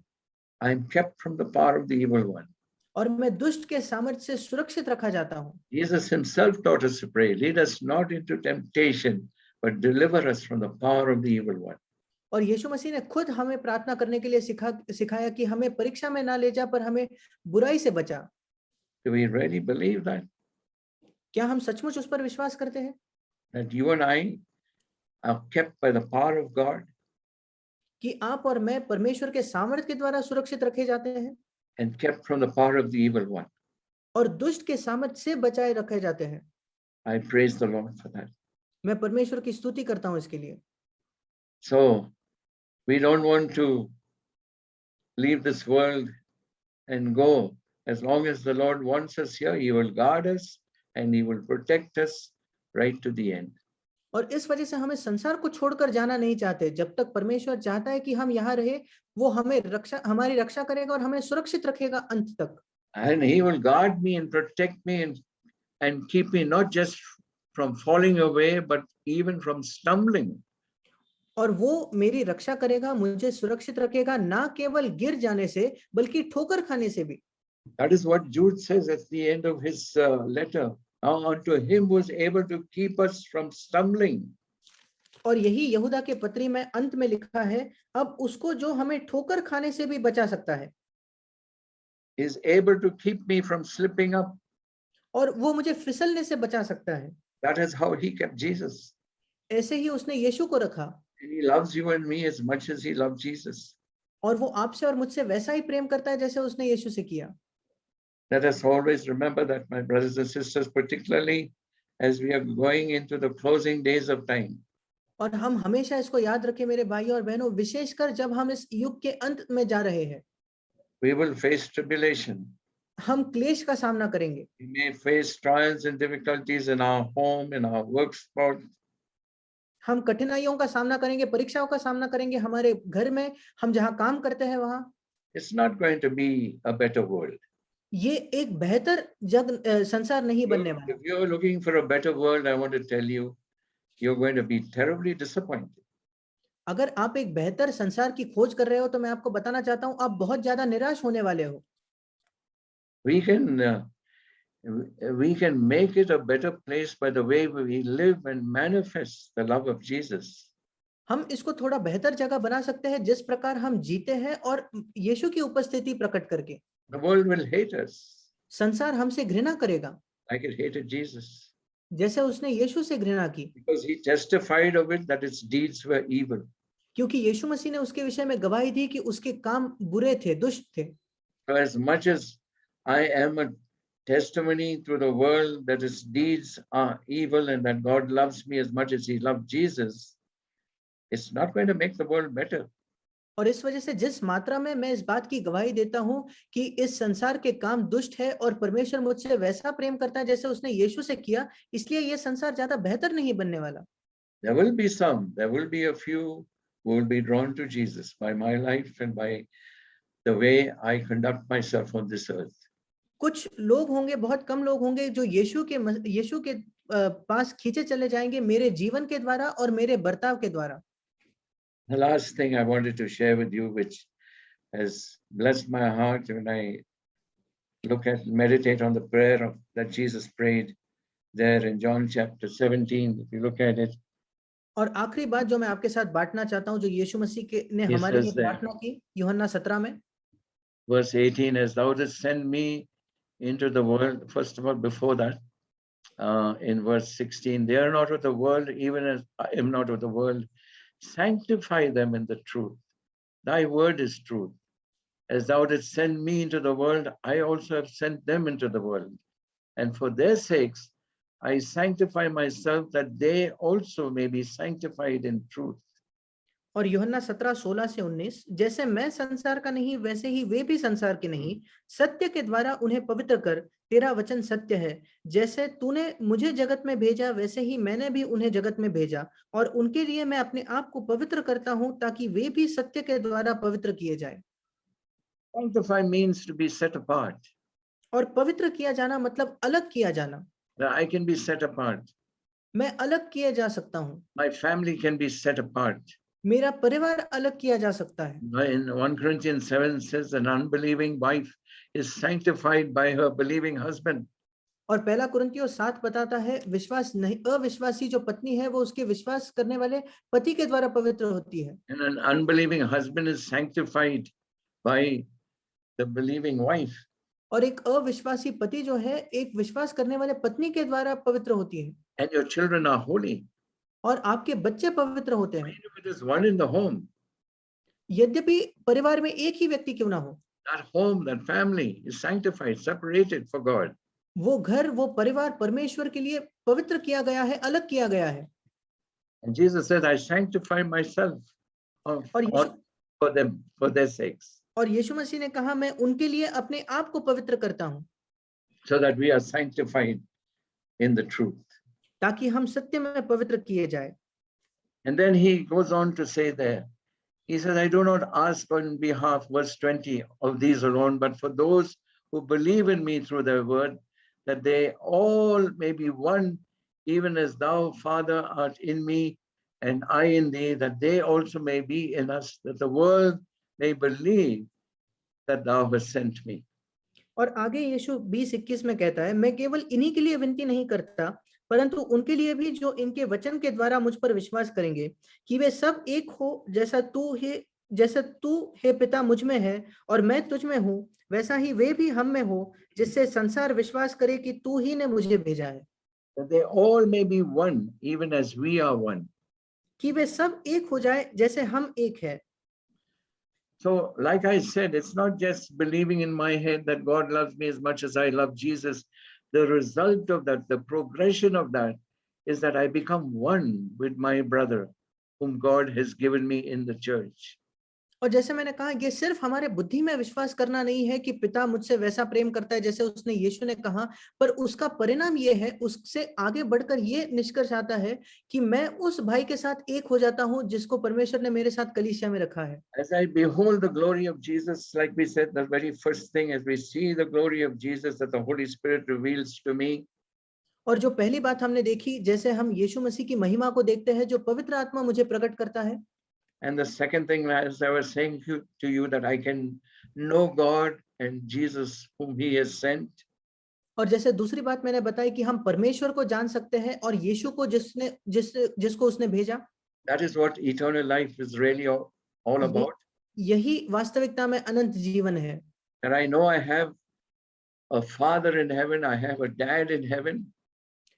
I am kept from the power of the evil one. और मैं दुष्ट के सामर्थ्य से सुरक्षित रखा जाता हूं। Jesus himself taught us to pray, lead us not into temptation, but deliver us from the power of the evil one. और यीशु मसीह ने खुद हमें प्रार्थना करने के लिए सिखाया कि हमें परीक्षा में ना ले जा, पर हमें बुराई से बचा। Do we really believe that? क्या हम सचमुच उस पर विश्वास करते हैं That you and I are kept by the power of God कि आप और मैं परमेश्वर के सामर्थ्य के द्वारा सुरक्षित रखे जाते हैं and kept from the power of the evil one? और दुष्ट के सामर्थ्य से बचाए रखे जाते हैं। I praise the Lord for that. मैं परमेश्वर की स्तुति करता हूं इसके लिए। So we don't want to leave this world and go. As long as the Lord wants us here, he will guard us and he will protect us right to the end. और इस वजह से हमें संसार को छोड़कर जाना नहीं चाहते। जब तक परमेश्वर चाहता है कि हम यहाँ रहे, वो हमारी रक्षा करेगा और हमें सुरक्षित रखेगा अंत तक। And he will guard me and protect me and keep me not just from falling away, but even from stumbling. और वो मेरी रक्षा करेगा, मुझे सुरक्षित रखेगा, ना केवल गिर जाने से बल्कि ठोकर खाने से भी। That is what Jude says at the end of his letter Now unto him who is able to keep us from stumbling. और यही यहूदा के पत्री में अंत में लिखा है, अब उसको जो हमें ठोकर खाने से भी बचा सकता है, Is able to keep me from slipping up. और वो मुझे फिसलने से बचा सकता है। That is how he kept Jesus. ऐसे ही उसने यीशु को रखा, And he loves you and me as much as he loved Jesus. और वो आपसे और मुझसे वैसा ही प्रेम करता है जैसे उसने यीशु से किया। Let us always remember that, my brothers and sisters, particularly as we are going into the closing days of time. और हम हमेशा इसको याद रखें मेरे भाइयों और बहनों, विशेषकर जब हम इस युग के अंत में जा रहे हैं। We will face tribulation. हम क्लेश का सामना करेंगे। We may face trials and difficulties in our home, in our work spot. हम कठिनाइयों का सामना करेंगे, परीक्षाओं का सामना करेंगे हमारे घर में, हम जहाँ काम करते हैं वहाँ। It's not going to be a better world. ये एक बेहतर संसार नहीं बनने वाला। If you're looking for a better world, I want to tell you, you're going to be terribly disappointed. अगर आप एक बेहतर संसार की खोज कर रहे हो तो मैं आपको बताना चाहता हूँ, आप बहुत ज्यादा निराश होने वाले हो। We can make it a better place by the way we live and manifest the love of Jesus. हम इसको थोड़ा बेहतर जगह बना सकते हैं जिस प्रकार हम जीते हैं और यीशु की उपस्थिति प्रकट करके। The world will hate us संसार हमसे घृणा करेगा, like it hated Jesus, जैसे उसने यीशु से घृणा की, because he testified of it that its deeds were evil. क्योंकि यीशु मसीह ने उसके विषय में गवाही दी कि उसके काम बुरे थे, दुष्ट थे। So as much as I am a testimony to the world that its deeds are evil and that God loves me as much as he loved Jesus, it's not going to make the world better. और इस वजह से जिस मात्रा में मैं इस बात की गवाही देता हूं कि इस संसार के काम दुष्ट है और परमेश्वर मुझसे वैसा प्रेम करता है जैसे उसने यीशु से किया, इसलिए ये संसार ज्यादा बेहतर नहीं बनने वाला। There will be a few who will be drawn to Jesus by my life and by the way I conduct myself on this earth. कुछ लोग होंगे, बहुत कम लोग होंगे जो यीशु के पास खींचे चले जाएंगे मेरे जीवन के द्वारा और मेरे बर्ताव के द्वारा। The last thing I wanted to share with you, which has blessed my heart when I meditate on the prayer that Jesus prayed there in John chapter 17, if you look at it. और आखिरी बात जो मैं आपके साथ बांटना चाहता हूं, जो यीशु मसीह ने हमारे लिए प्रार्थना की यूहन्ना 17 में, verse 18, as thou didst send me into the world. First of all, before that, in verse 16, they are not of the world, even as I am not of the world. Sanctify them in the truth. Thy word is truth. As thou didst send me into the world, I also have sent them into the world. And for their sakes, I sanctify myself, that they also may be sanctified in truth. और यूहन्ना 17:16 से 19, जैसे मैं संसार का नहीं वैसे ही वे भी संसार के नहीं, सत्य के द्वारा उन्हें पवित्र कर, तेरा वचन सत्य है। जैसे तूने मुझे जगत में भेजा वैसे ही मैंने भी उन्हें जगत में भेजा, और उनके लिए मैं अपने आप को पवित्र करता हूं ताकि वे भी सत्य के द्वारा पवित्र किए जाए। Sanctify means to be set apart. और पवित्र किया जाना मतलब अलग किया जाना। I can be set apart. मैं अलग किया जा सकता हूं। My family can be set apart. मेरा परिवार अलग किया जा सकता है। In 1 Corinthians 7 says an unbelieving wife is sanctified by her believing husband. और पहला कुरिन्थियों 7 बताता है, अविश्वासी जो पत्नी है वो उसके विश्वास करने वाले पति के द्वारा पवित्र होती है। And an unbelieving husband is sanctified by the believing wife. और एक अविश्वासी पति जो है एक विश्वास करने वाले पत्नी के द्वारा पवित्र होती है। And your children are holy. और आपके बच्चे पवित्र होते हैं। Even if it is one in the home. यद्यपि परिवार में एक ही व्यक्ति क्यों ना हो, That home, that family is sanctified, separated for God. वो घर, वो परिवार परमेश्वर के लिए पवित्र किया गया है, अलग किया गया है। And Jesus said, I sanctify myself for them, for their sakes. और यीशु मसीह ने कहा, मैं उनके लिए अपने आप को पवित्र करता हूं, so that we are sanctified in the truth. ताकि हम सत्य में पवित्र किए जाए। And then he goes on to say there, he says, I do not ask on behalf, verse 20, of these alone, but for those who believe in me through their word, that they all may be one, even as thou, Father, art in me, and I in thee, that they also may be in us, that the world may believe that thou hast sent me. और आगे यीशु 20:21 में कहता है, मैं केवल इन्हीं के लिए विनती नहीं करता, परंतु उनके लिए भी जो इनके वचन के द्वारा मुझ पर विश्वास करेंगे, कि वे सब एक हो, जैसा तू हे पिता मुझ में है और मैं तुझ में हूँ, वैसा ही वे भी हम में हो, जिससे संसार विश्वास करे कि तू ही ने मुझे भेजा है। That they all may be one, even as we are one. कि वे सब एक हो जाए जैसे हम एक है। So, like I said, it's not just believing in my head that God loves me as much as I love Jesus. The result of that, the progression of that, is that I become one with my brother, whom God has given me in the church. और जैसे मैंने कहा, ये सिर्फ हमारे बुद्धि में विश्वास करना नहीं है कि पिता मुझसे वैसा प्रेम करता है जैसे उसने यीशु ने कहा, पर उसका परिणाम ये है, उससे आगे बढ़कर ये निष्कर्ष आता है कि मैं उस भाई के साथ एक हो जाता हूं जिसको परमेश्वर ने मेरे साथ कलीसिया में रखा है। As I behold the glory of Jesus, like we said, the very first thing, as we see the glory of Jesus that the Holy Spirit reveals to me, और जो पहली बात हमने देखी, जैसे हम यीशु मसीह की महिमा को देखते हैं जो पवित्र आत्मा मुझे प्रकट करता है, and the second thing, as I was saying to you, that I can know God and Jesus, whom He has sent. और जैसे दूसरी बात मैंने बताई कि हम परमेश्वर को जान सकते हैं और यीशु को जिसको उसने भेजा। That is what eternal life is really all ये about. यही वास्तविकता में अनंत जीवन है। That I know I have a father in heaven, I have a dad in heaven,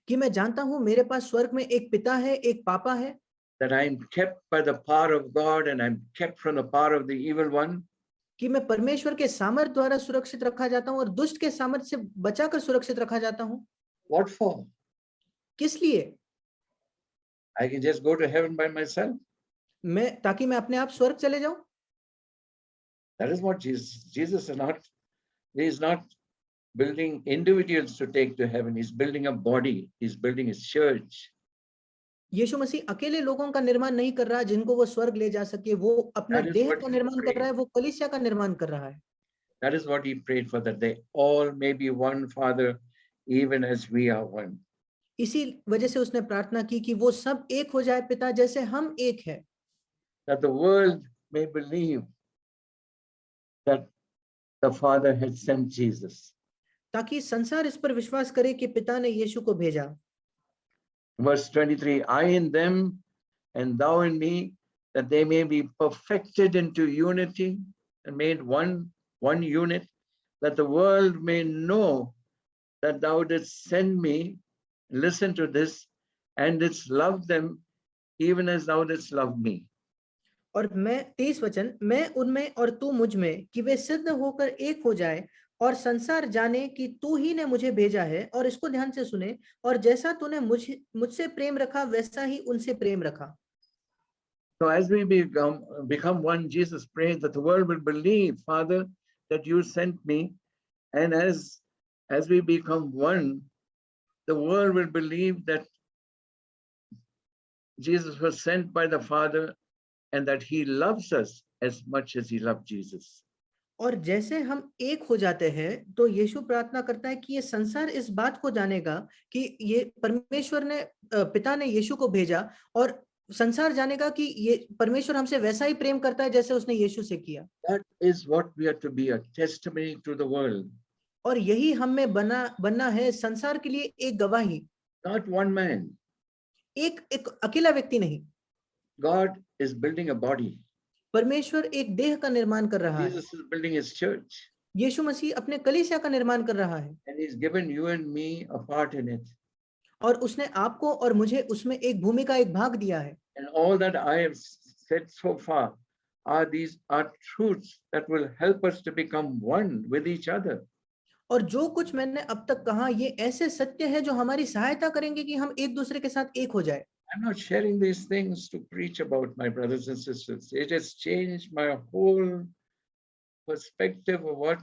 कि मैं जानता हूं मेरे पास स्वर्ग में एक पिता है, एक पापा है, that I am kept by the power of God and I'm kept from the power of the evil one. कि मैं परमेश्वर के सामर्थ द्वारा सुरक्षित रखा जाता हूं और दुष्ट के सामर्थ से बचाकर सुरक्षित रखा जाता हूं। What for? किस लिए? I can just go to heaven by myself. ताकि मैं अपने आप स्वर्ग चले जाऊं। That is what Jesus is not building individuals to take to heaven. He's building a body. He's building his church. यीशु मसीह अकेले लोगों का निर्माण नहीं कर रहा जिनको वो स्वर्ग ले जा सके, वो अपने That is देह what का he निर्माण कर रहा है, prayed. वो कलीसिया का निर्माण कर रहा है। That is what he prayed for, that they all may be one, Father, even as we are one. इसी वजह से उसने प्रार्थना की कि वो सब एक हो जाए पिता, जैसे हम एक है। That the world may believe that the Father had sent Jesus. ताकि संसार इस पर विश्वास करे कि पिता ने यीशु को भेजा। Verse 23, I in them and thou in me, that they may be perfected into unity and made one unit, that the world may know that thou didst send me, listen to this, and didst love them even as thou didst love me. और मैं 23 वचन, मैं उनमें और तू मुझ में, कि वे सिद्ध होकर एक हो जाए और संसार जाने कि तू ही ने मुझे भेजा है। और इसको ध्यान से सुने, और जैसा तूने मुझसे प्रेम रखा वैसा ही उनसे प्रेम रखा। So as we become one, Jesus prayed that the world will believe, Father, that you sent me, and as we become one, the world will believe that Jesus was sent by the Father and that he loves us as much as he loved Jesus. और जैसे हम एक हो जाते हैं तो यीशु प्रार्थना करता है कि ये संसार इस बात को जानेगा कि ये परमेश्वर ने, पिता ने यीशु को भेजा, और संसार जानेगा कि ये परमेश्वर हमसे वैसा ही प्रेम करता है जैसे उसने यीशु से किया। That is what we are to be, a testimony to the world. और यही हम में बनना है संसार के लिए एक गवाही। Not one man. एक अकेला व्यक्ति नहीं। God is building a body. परमेश्वर एक देह का निर्माण कर रहा है। Jesus is building his church. यीशु मसीह अपने कलीसिया का निर्माण कर रहा है। And he's given you and me a part in it. और उसने आपको और मुझे उसमें एक भूमिका, एक भाग दिया है। And all that I have said so far are truths that will help us to become one with each other. और जो कुछ मैंने अब तक कहा, ये ऐसे सत्य है जो हमारी सहायता करेंगे कि हम एक दूसरे के साथ एक हो जाए। I'm not sharing these things to preach about, my brothers and sisters. It has changed my whole perspective of what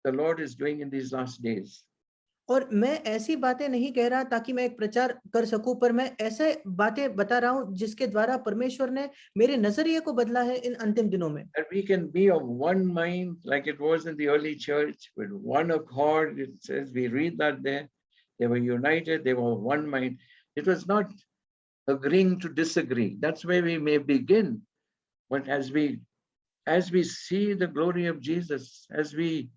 the Lord is doing in these last days. और मैं ऐसी बातें नहीं कह रहा ताकि मैं एक प्रचार कर सकूं, पर मैं ऐसे बातें बता रहा हूं जिसके द्वारा परमेश्वर ने मेरे नजरिए को बदला है इन अंतिम दिनों में। That we can be of one mind like it was in the early church, with one accord. It says, we read that there, they were united, they were one mind. It was not agreeing to disagree. That's where we may begin. But as we see the glory of Jesus, as we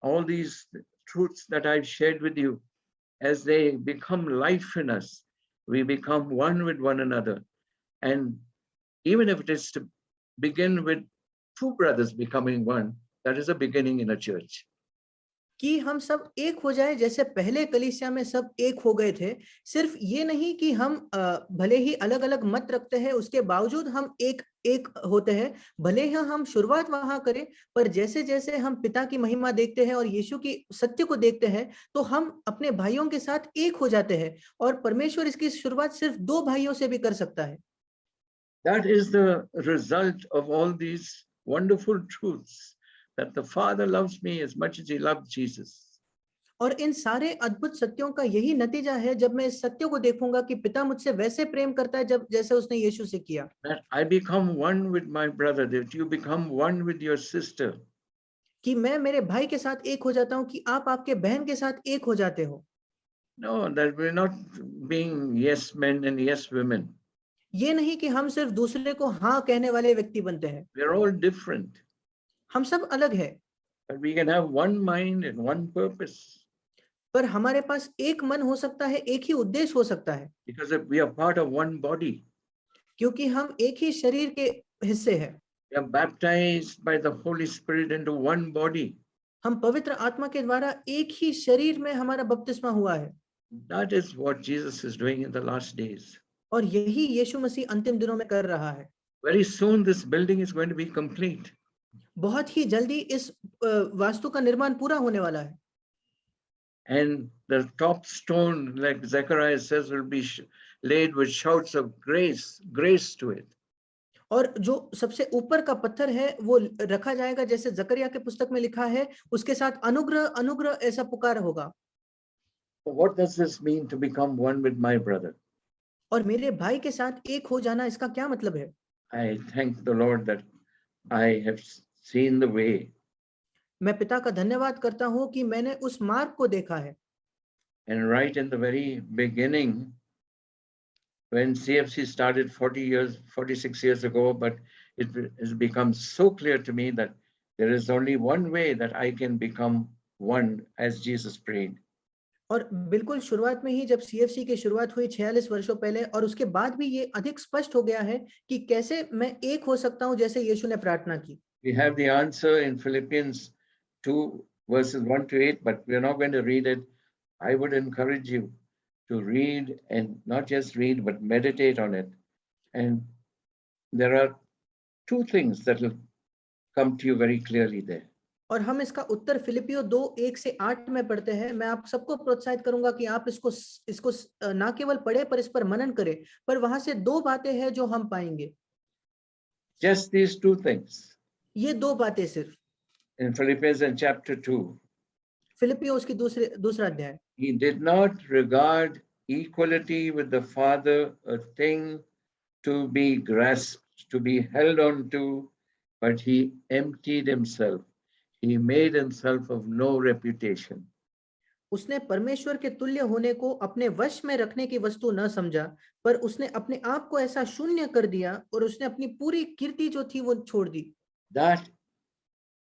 all these truths that I've shared with you, as they become life in us, we become one with one another. And even if it is to begin with two brothers becoming one, that is a beginning in a church. कि हम सब एक हो जाए जैसे पहले कलीसिया में सब एक हो गए थे। सिर्फ ये नहीं कि हम भले ही अलग-अलग मत रखते हैं, उसके बावजूद हम एक एक होते हैं। भले ही हम शुरुआत वहाँ करें, पर जैसे-जैसे हम पिता की महिमा देखते हैं और यीशु की सत्य को देखते हैं, तो हम अपने भाइयों के साथ एक हो जाते हैं और परमेश्वर इसकी शुरुआत सिर्फ 2 भाइयों से भी कर सकता है। That is the result of all these wonderful truths, that the Father loves me as much as he loved Jesus. और इन सारे अद्भुत सत्यों का यही नतीजा है जब मैं इस सत्य को देखूंगा कि पिता मुझसे वैसे प्रेम करता है जब जैसे उसने यीशु से किया। That I become one with my brother, that you become one with your sister. कि मैं मेरे भाई के साथ एक हो जाता हूँ, कि आप आपके बहन के साथ एक हो जाते हो। No, that we're not being yes men and yes women. ये नहीं कि हम सिर्फ दूसरे को हाँ कहने वाले व्यक्ति बनते हैं। We're all different, हम सब अलग हैं, but we can have one mind and one purpose, पर हमारे पास एक मन हो सकता है, एक ही उद्देश्य हो सकता है, because if we are part of one body. क्योंकि हम एक ही शरीर के हिस्से हैं। We are baptized by the Holy Spirit into one body. हम पवित्र आत्मा के द्वारा एक ही शरीर में हमारा बपतिस्मा हुआ है। That is what Jesus is doing in the last days. और यही यीशु मसीह अंतिम दिनों में कर रहा है। Very soon this building is going to be complete. बहुत ही जल्दी इस वास्तु का निर्माण पूरा होने वाला है। And the top stone, like Zechariah says, will be laid with shouts of grace to it. और जो सबसे ऊपर का पत्थर है वो रखा जाएगा, जैसे जकरिया के पुस्तक में लिखा है, उसके साथ अनुग्रह अनुग्रह ऐसा पुकार होगा। So what does this mean to become one with my brother? और मेरे भाई के साथ एक हो जाना, इसका क्या मतलब है? I thank the Lord that I have seen the way. मैं पिता का धन्यवाद करता हूँ कि मैंने उस मार्ग को देखा है। And right in the very beginning, when CFC started 46 years ago, but it has become so clear to me that there is only one way that I can become one as Jesus prayed. और बिल्कुल शुरुआत में ही जब CFC की शुरुआत हुई 46 वर्षों पहले, और उसके बाद भी ये अधिक स्पष्ट हो गया है कि कैसे मैं एक हो सकता हूं जैसे यीशु ने प्रार्थना की। We have the answer in Philippians 2 verses 1 to 8, but we're not going to read it. I would encourage you to read, and not just read, but meditate on it. And there are two things that will come to you very clearly there. और हम इसका उत्तर फिलिपियो 2:1-8 में पढ़ते हैं। मैं आप सबको प्रोत्साहित करूंगा कि आप इसको ना केवल पढ़े पर इस पर मनन करें, पर वहां से 2 बातें हैं जो हम पाएंगे। Just these two things. ये 2 बातें सिर्फ। In Philippians in chapter 2, फिलिपियो उसकी दूसरा अध्याय। he did not regard equality with the Father a thing to be grasped, to be held on to, but he emptied himself. He made himself of no reputation. उसने परमेश्वर के तुल्य होने को अपने वश में रखने की वस्तु न समझा, पर उसने अपने आप को ऐसा शून्य कर दिया और उसने अपनी पूरी कीर्ति जो थी वो छोड़ दी। That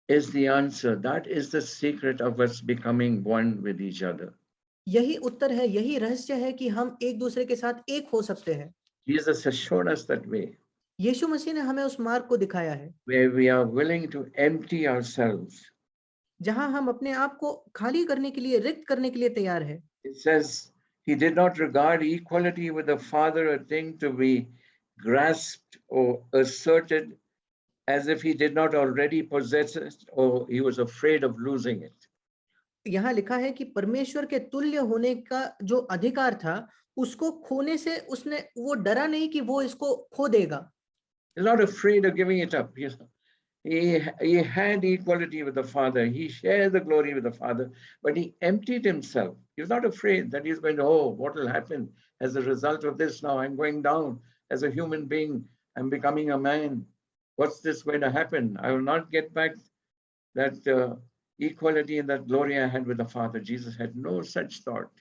is the answer. That is the secret of us becoming one with each other. यही उत्तर है, यही रहस्य है कि हम एक दूसरे के साथ एक हो सकते हैं। Jesus has shown us that way, यीशु मसीह ने हमें उस मार्ग को दिखाया है, where we are willing to empty ourselves. जहां हम अपने आप को खाली करने के लिए, रिक्त करने के लिए तैयार है। It says he did not regard equality with the Father a thing to be grasped or asserted, as if he did not already possess it or he was afraid of losing it. यहाँ लिखा है कि परमेश्वर के तुल्य होने का जो अधिकार था, उसको खोने से उसने वो डरा नहीं कि वो इसको खो देगा। He's not afraid of giving it up. He had equality with the Father. He shared the glory with the Father, but he emptied himself. He was not afraid that he's going to, oh, what will happen as a result of this? Now I'm going down as a human being. I'm becoming a man. What's this going to happen? I will not get back that equality and that glory I had with the Father. Jesus had no such thought.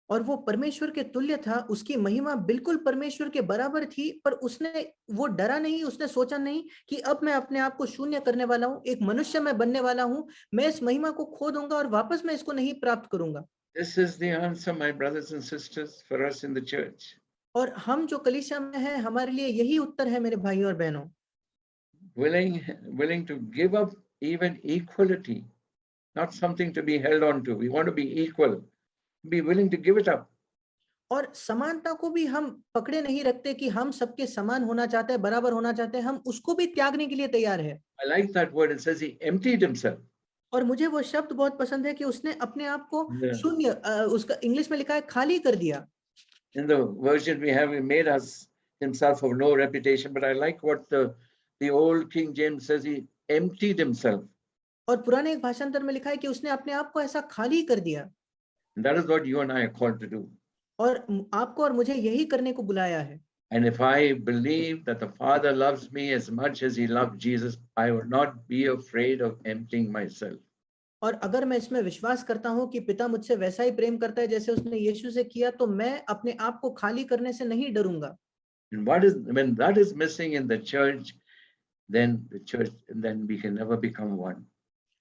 और वो परमेश्वर के तुल्य था, उसकी महिमा बिल्कुल परमेश्वर के बराबर थी, पर उसने वो डरा नहीं, उसने सोचा नहीं कि अब मैं अपने आप को शून्य करने वाला हूँ, एक मनुष्य मैं बनने वाला हूँ, मैं इस महिमा को खो दूंगा और वापस मैं इसको नहीं प्राप्त करूंगा। This is the answer, my brothers and sisters, for us in the church. और हम जो कलीसिया में हैं, हमारे लिए यही उत्तर है मेरे भाइयों और बहनों। Willing to give up even equality, not something to be held on to. We want to be equal. Be willing to give it up. और समानता को भी हम पकड़े नहीं रखते कि हम सबके समान होना चाहते हैं, बराबर होना चाहते हैं, हम उसको भी त्यागने के लिए तैयार है। I like that word. It says he emptied himself. और मुझे वो शब्द बहुत पसंद है कि उसने अपने आप को Yeah. शून्य, उसका इंग्लिश में लिखा है खाली कर दिया। In the version we have, he made us himself of no reputation. But I like what the old King James says. He emptied himself. और पुराने एक भाषांतर में लिखा है कि उसने अपने आप को ऐसा खाली कर दिया। And that is what you and I are called to do. और आपको और मुझे यही करने को बुलाया है। And if I believe that the Father loves me as much as he loved Jesus, I will not be afraid of emptying myself. और अगर मैं इसमें विश्वास करता हूं कि पिता मुझसे वैसा ही प्रेम करता है जैसे उसने यीशु से किया, तो मैं अपने आप को खाली करने से नहीं डरूंगा। And when that is missing in the church, then we can never become one.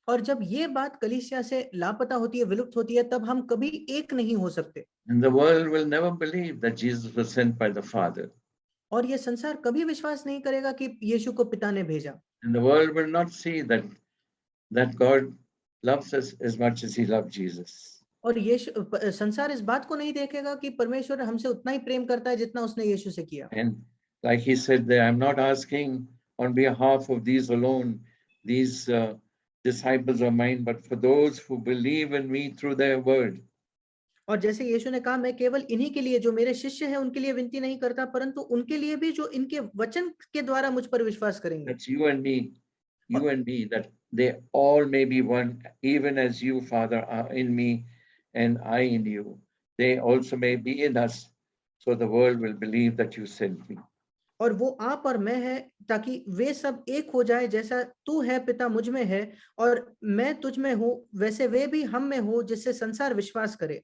और जब ये बात कलीसिया से लापता होती है, विलुप्त होती है, तब हम कभी एक नहीं हो सकते। And the world will never believe that Jesus was sent by the Father. और ये संसार कभी विश्वास नहीं करेगा कि यीशु को पिता ने भेजा। And the world will not see that God loves us as much as he loved Jesus. और संसार इस बात को नहीं देखेगा कि परमेश्वर हमसे उतना ही प्रेम करता है जितना उसने यीशु से किया। And like he said there, I'm not asking on behalf of these alone, these disciples of mine, but for those who believe in me through their word. और जैसे यीशु ने कहा, मैं केवल इन्हीं के लिए, जो मेरे शिष्य हैं, उनके लिए विनती नहीं करता, परंतु उनके लिए भी जो इनके वचन के द्वारा मुझ पर विश्वास करेंगे। That's you and me, that they all may be one, even as you, Father, are in me and I in you. They also may be in us, so the world will believe that you sent me. और वो आप और मैं है, ताकि वे सब एक हो जाए, जैसा तू है पिता मुझ में है और मैं तुझ में हूँ, वैसे वे भी हम में हो, जिससे संसार विश्वास करे।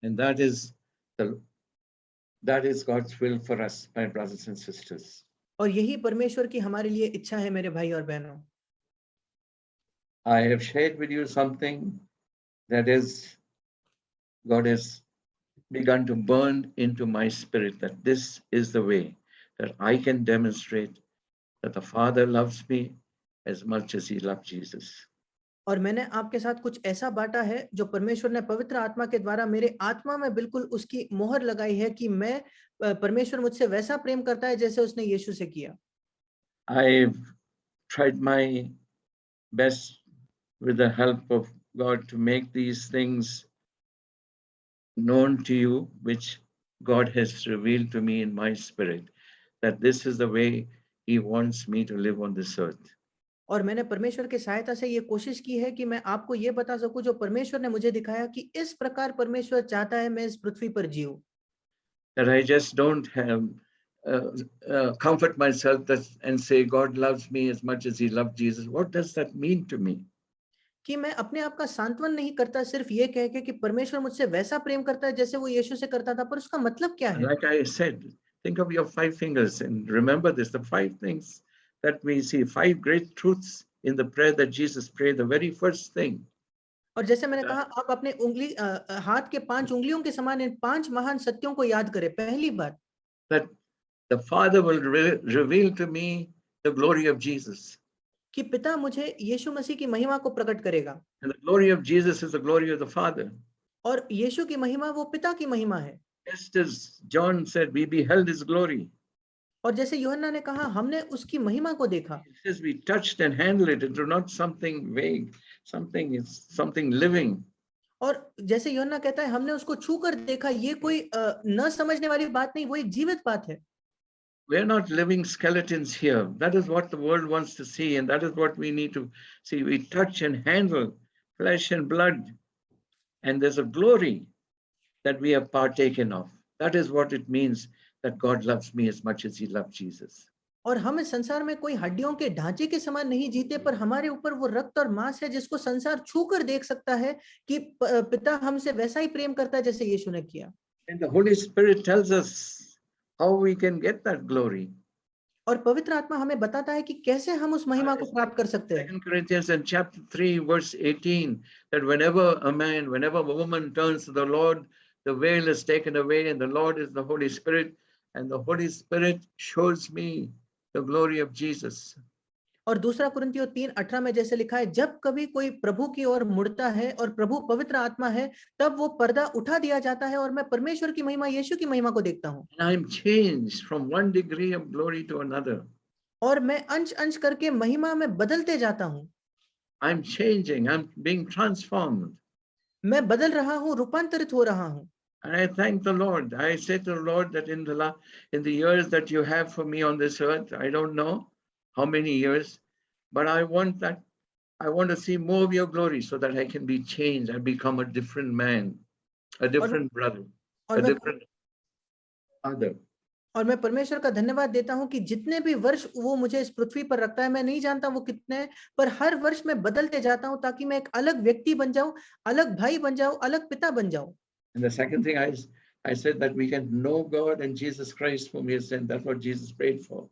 And that is God's will for us, my brothers and sisters. और यही परमेश्वर की हमारे लिए इच्छा है मेरे भाई और बहनों। I have shared with you something that is, God has begun to burn into my spirit, that this is the way that I can demonstrate that the Father loves me as much as he loved Jesus. और मैंने आपके साथ कुछ ऐसा बांटा है जो परमेश्वर ने पवित्र आत्मा के द्वारा मेरे आत्मा में बिल्कुल उसकी मोहर लगाई है कि मैं परमेश्वर मुझसे वैसा प्रेम करता है जैसे उसने यीशु से किया। I've tried my best with the help of God to make these things known to you, which God has revealed to me in my spirit, that this is the way he wants me to live on this earth. और मैंने परमेश्वर की सहायता से ये कोशिश की है कि मैं आपको ये बता सकूं जो परमेश्वर ने मुझे दिखाया कि इस प्रकार परमेश्वर चाहता है मैं इस पृथ्वी पर जीऊं। That I just don't have comfort myself and say God loves me as much as he loved Jesus. What does that mean to me? कि मैं अपने आप का सांत्वन नहीं करता सिर्फ ये कह के कि परमेश्वर मुझसे वैसा प्रेम करता है जैसे वो यीशु से करता था, पर उसका मतलब क्या है? Like I said, think of your 5 fingers and remember this, the 5 things that we see, 5 great truths in the prayer that Jesus prayed. The very first thing, और जैसे मैंने कहा, आप अपने हाथ के 5 उंगलियों के समान इन 5 महान सत्यों को याद करें। पहली बात, that the Father will reveal to me the glory of Jesus. कि पिता मुझे यीशु मसीह की महिमा को प्रकट करेगा। And the glory of Jesus is the glory of the Father. और यीशु की महिमा वो पिता की महिमा है। Just as John said, we beheld his glory. और जैसे यूहन्ना ने कहा, हमने उसकी महिमा को देखा। It says we touched and handled it. It was not something vague, something living. और जैसे यूहन्ना कहता है, हमने उसको छूकर देखा, ये कोई न समझने वाली बात नहीं, वो एक जीवित बात है। We are not living skeletons here. That is what the world wants to see, and that is what we need to see. We touch and handle flesh and blood, and there's a glory that we have partaken of. That is what it means that God loves me as much as he loved Jesus. और हम इस संसार में कोई हड्डियों के ढांचे के समान नहीं जीते, पर हमारे ऊपर वो रक्त और मांस है जिसको संसार छू कर देख सकता है कि पिता हमसे वैसा ही प्रेम करता है जैसे यीशु ने किया। And the Holy Spirit tells us how we can get that glory. और पवित्र आत्मा हमें बताता है कि कैसे हम उस महिमा को It's प्राप्त कर सकते हैं। 2 Corinthians in chapter 3, verse 18, that whenever a woman turns to the Lord, the veil is taken away, and the Lord is the Holy Spirit, and the Holy Spirit shows me the glory of Jesus. और दूसरा कुरिन्थियों 3:18 में जैसे लिखा है, जब कभी कोई प्रभु की ओर मुड़ता है और प्रभु पवित्र आत्मा है, तब वो पर्दा उठा दिया जाता है और मैं परमेश्वर की महिमा, यीशु की महिमा को देखता हूँ। And I'm changed from one degree of glory to another. और मैं अंश-अंश करके महिमा में बदलते जाता हूँ। I'm changing, I'm being transformed. मैं बदल रहा हूँ, रूपांतरित हो रहा हूँ। And I thank the Lord. I say to the Lord that in the years that you have for me on this earth, I don't know how many years, but I want to see more of your glory so that I can be changed. I become a different man, a और different brother, और a मैं different other. और मैं परमेश्वर का धन्यवाद देता हूँ कि जितने भी वर्ष वो मुझे इस पृथ्वी पर रखता है, मैं नहीं जानता वो कितने हैं, पर हर वर्ष मैं बदलते जाता हूँ ताकि मैं एक अलग व्यक्ति बन जाऊं, अलग भाई बन जाऊं, अलग पिता बन जाऊं। And the second thing I said that we can know God and Jesus Christ whom He has sent. That's what Jesus prayed for.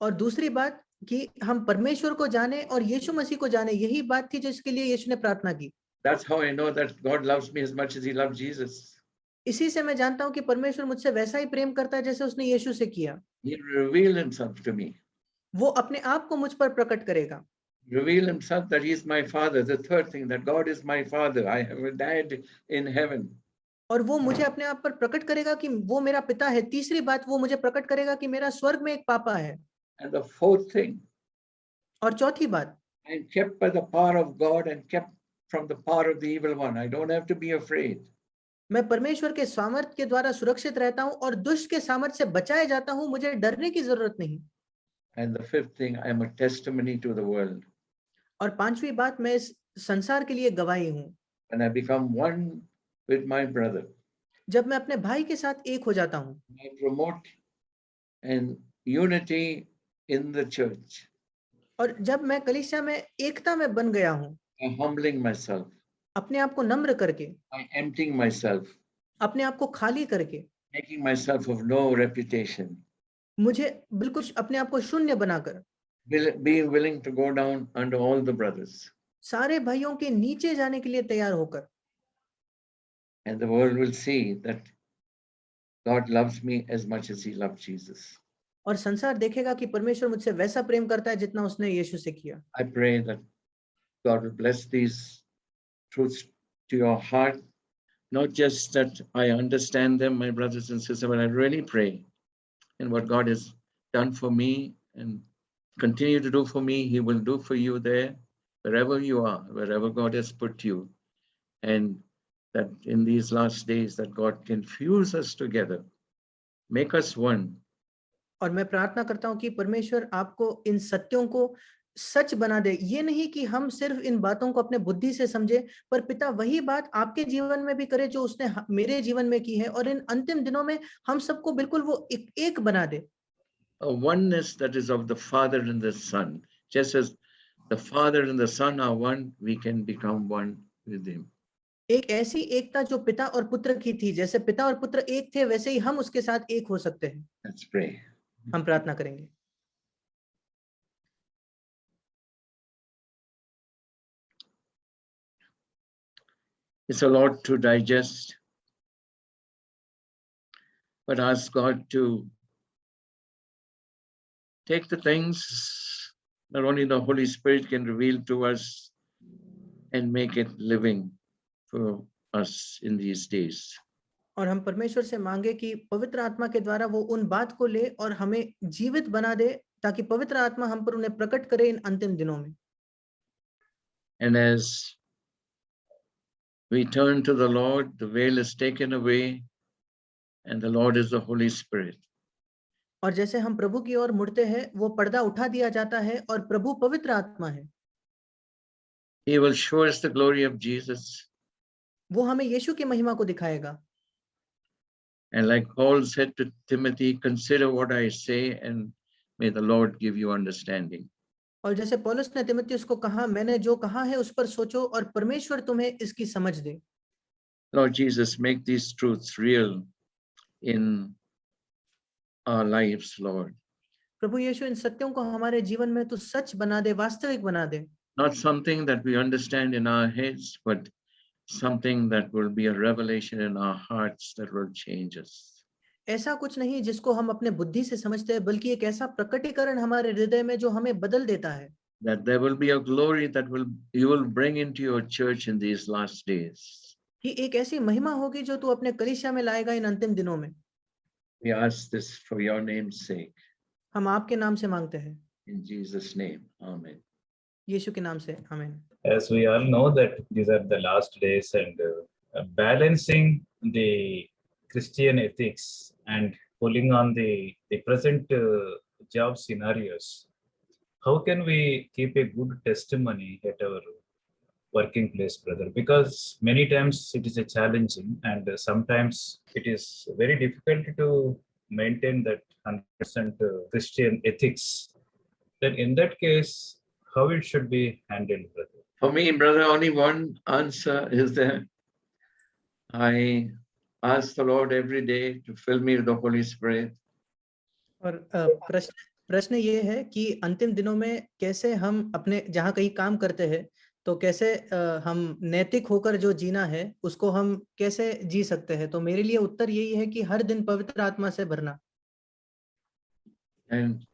और दूसरी बात कि हम परमेश्वर को जाने और यीशु मसीह को जाने, यही बात थी जिसके लिए यीशु ने प्रार्थना की। That's how I know that God loves me as much as He loved Jesus. इसी से मैं जानता हूँ कि परमेश्वर मुझसे वैसा ही प्रेम करता है जैसे उसने यीशु से किया। He revealed Himself to me. वो अपने आप को मुझ पर प्रकट करेगा। Reveal Himself that He is my Father. The third thing, that God is my Father. I have a dad in heaven. और वो मुझे अपने आप पर प्रकट करेगा कि वो मेरा पिता है। तीसरी बात, वो मुझे प्रकट करेगा कि मेरा स्वर्ग में एक पापा है। And the fourth thing, और चौथी बात, I am kept by the power of God and kept from the power of the evil one. I don't have to be afraid. मैं परमेश्वर के सामर्थ्य के द्वारा सुरक्षित रहता हूँ और दुष्ट के सामर्थ्य से बचाया जाता हूँ, मुझे डरने की जरूरत नहीं। And the fifth thing, I am a testimony to the world. और पांचवी बात, मैं इस संसार के लिए गवाही हूँ। And I become one with my brother. जब मैं अपने भाई के साथ एक हो जाता हूँ I promote and unity in the church और जब मैं कलीसिया में एकता में बन गया हूँ, by humbling myself, अपने आप को नम्र करके, by emptying myself, अपने आप को खाली करके, making myself of no reputation, मुझे बिल्कुल अपने आप को शून्य बनाकर, being willing to go down under all the brothers. सारे भाइयों के नीचे जाने के लिए तैयार होकर, And the world will see that God loves me as much as He loved Jesus. और संसार देखेगा कि परमेश्वर मुझसे वैसा प्रेम करता है जितना उसने यीशु से किया। I pray that God will bless these truths to your heart, not just that I understand them, my brothers and sisters, but I really pray. And what God has done for me and continue to do for me, He will do for you there, wherever you are, wherever God has put you. And that in these last days, that God can fuse us together, make us one. और मैं प्रार्थना करता हूं कि परमेश्वर आपको इन सत्यों को सच बना दे। ये नहीं कि हम सिर्फ इन बातों को अपने बुद्धि से समझे, पर पिता वही बात आपके जीवन में भी करे जो उसने मेरे जीवन में की है, और इन अंतिम दिनों में हम सबको बिल्कुल वो एक बना दे। A oneness that is of the Father and the Son. Just as the Father and the Son are one, we can become one with Him. एक ऐसी एकता जो पिता और पुत्र की थी, जैसे पिता और पुत्र एक थे वैसे ही हम उसके साथ एक हो सकते हैं। Let's pray. हम प्रार्थना करेंगे। It's a lot to digest, but ask God to take the things that only the Holy Spirit can reveal to us and make it living for us in these days. और हम परमेश्वर से मांगे कि पवित्र आत्मा के द्वारा वो उन बात को ले और हमें जीवित बना दे, ताकि पवित्र आत्मा हम पर उन्हें प्रकट करे इन अंतिम दिनों में। And as we turn to the Lord, the veil is taken away, and the Lord is the Holy Spirit. और जैसे हम प्रभु की ओर मुड़ते हैं, वो पर्दा उठा दिया जाता है और प्रभु पवित्र आत्मा है। He will show us the glory of Jesus. वो हमें यीशु की महिमा को दिखाएगा। And like Paul said to Timothy, consider what I say and May the Lord give you understanding. और जैसे पौलुस ने तीमुथियुस को कहा, मैंने जो कहा है उस पर सोचो और परमेश्वर तुम्हें इसकी समझ दे। Lord Jesus, make these truths real in our lives, Lord. प्रभु यीशु इन सत्यों को हमारे जीवन में तो सच बना दे, वास्तविक बना दे। Not something that we understand in our heads, but something that will be a revelation in our hearts that will change us. ऐसा कुछ नहीं जिसको हम अपने बुद्धि से समझते हैं, बल्कि एक ऐसा प्रकटीकरण हमारे हृदय में जो हमें बदल देता है। That there will be a glory that you will bring into your church in these last days. कि एक ऐसी महिमा होगी जो तू अपने कलीसिया में लाएगा इन अंतिम दिनों में। We ask this for your name's sake. हम आपके नाम से मांगते हैं। In Jesus' name, Amen. यीशु के नाम से, आमीन। As we all know that these are the last days, and balancing the Christian ethics and pulling on the present job scenarios, how can we keep a good testimony at our working place, brother? Because many times it is a challenging, and sometimes it is very difficult to maintain that 100% Christian ethics. Then in that case, how it should be handled, brother? For me, brother, only one answer is there. I ask the Lord every day to fill me with the Holy Spirit. और प्रश्न ये है कि अंतिम दिनों में कैसे हम अपने जहाँ कहीं काम करते हैं तो कैसे हम नैतिक होकर जो जीना है उसको हम कैसे जी सकते हैं। तो मेरे लिए उत्तर यही है कि हर दिन पवित्र आत्मा से भरना। And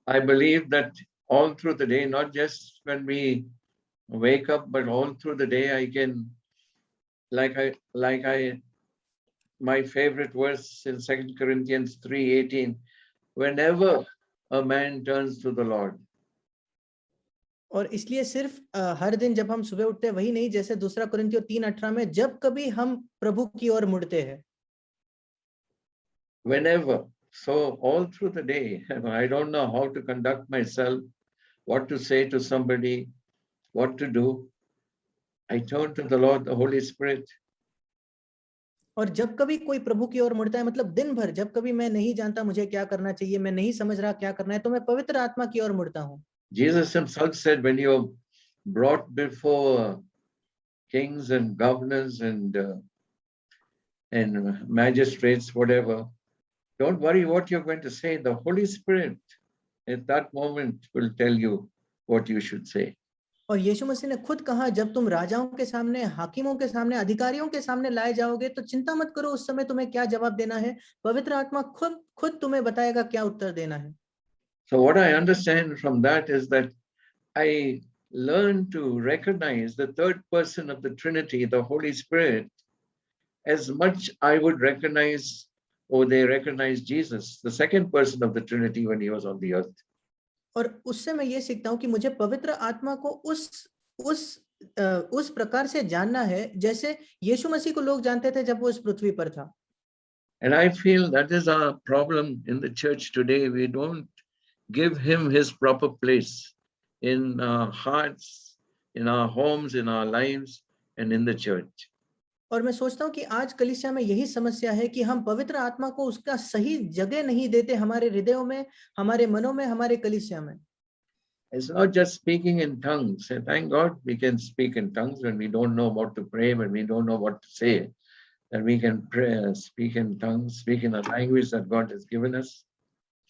I believe that all through the day, not just when we wake up, but all through the day, I can, my favorite verse in 2 Corinthians 3:18, whenever a man turns to the Lord. और इसलिए सिर्फ हर दिन जब हम सुबह उठते हैं वही नहीं, जैसे दूसरा कुरिन्थियों 3:18 में जब कभी हम प्रभु की ओर मुड़ते हैं। Whenever. So all through the day, I don't know how to conduct myself, what to say to somebody, what to do. I turn to the Lord, the Holy Spirit. और जब कभी कोई प्रभु की ओर मुड़ता है, मतलब दिन भर जब कभी मैं नहीं जानता मुझे क्या करना चाहिए, मैं नहीं समझ रहा क्या करना है, तो मैं पवित्र आत्मा की ओर मुड़ता हूँ। Jesus himself said, when you're brought before kings and governors and magistrates, whatever, don't worry what you're going to say. The Holy Spirit at that moment will tell you what you should say. और यीशु मसीह ने खुद कहा, जब तुम राजाओं के सामने, हाकिमों के सामने, अधिकारियों के सामने लाए जाओगे तो चिंता मत करो उस समय तुम्हें क्या जवाब देना है। पवित्र आत्मा खुद तुम्हें बताएगा क्या उत्तर देना है। So what I understand from that is that I learn to recognize the third person of the Trinity, the Holy Spirit, as much I would recognize, or they recognize Jesus, the second person of the Trinity, when he was on the earth. और उससे मैं ये सीखता हूँ कि मुझे पवित्र आत्मा को उस प्रकार से जानना है जैसे यीशु मसीह को लोग जानते थे जब वो इस पृथ्वी पर था। And I feel that is our problem in the church today. We don't give him his proper place in our hearts, in our homes, in our lives, and in the church. और मैं सोचता हूँ कि आज कलीसिया में यही समस्या है कि हम पवित्र आत्मा को उसका सही जगह नहीं देते हमारे हृदयों में, हमारे मनों में, हमारे कलीसिया में। It's not just speaking in tongues. And thank God we can speak in tongues when we don't know what to pray, when we don't know what to say. That we can pray, speak in tongues, speak in a language that God has given us.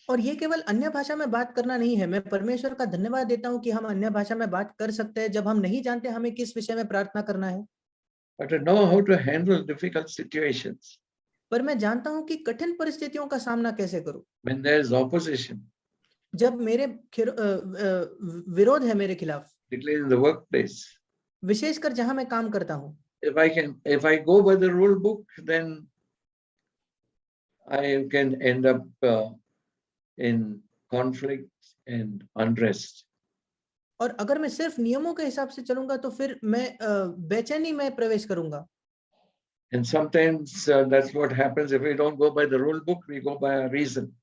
और ये केवल अन्य भाषा में बात करना नहीं है। मैं परमेश्वर का धन्यवाद देता हूँ कि हम अन्य भाषा में बात कर सकते हैं जब हम नहीं जानते हमें किस विषय में प्रार्थना करना है। But to know how to handle difficult situations. पर मैं जानता हूँ कि कठिन परिस्थितियों का सामना कैसे करूँ। When there is opposition. जब मेरे विरोध है मेरे खिलाफ। Particularly in the workplace. विशेषकर जहाँ मैं काम करता हूँ। If I go by the rule book, then I can end up in conflict and unrest. और अगर मैं सिर्फ नियमों के हिसाब से चलूंगा तो फिर मैं बेचैनी में प्रवेश करूंगा। And sometimes that's what happens if we don't go by the rule book, we go by our reason.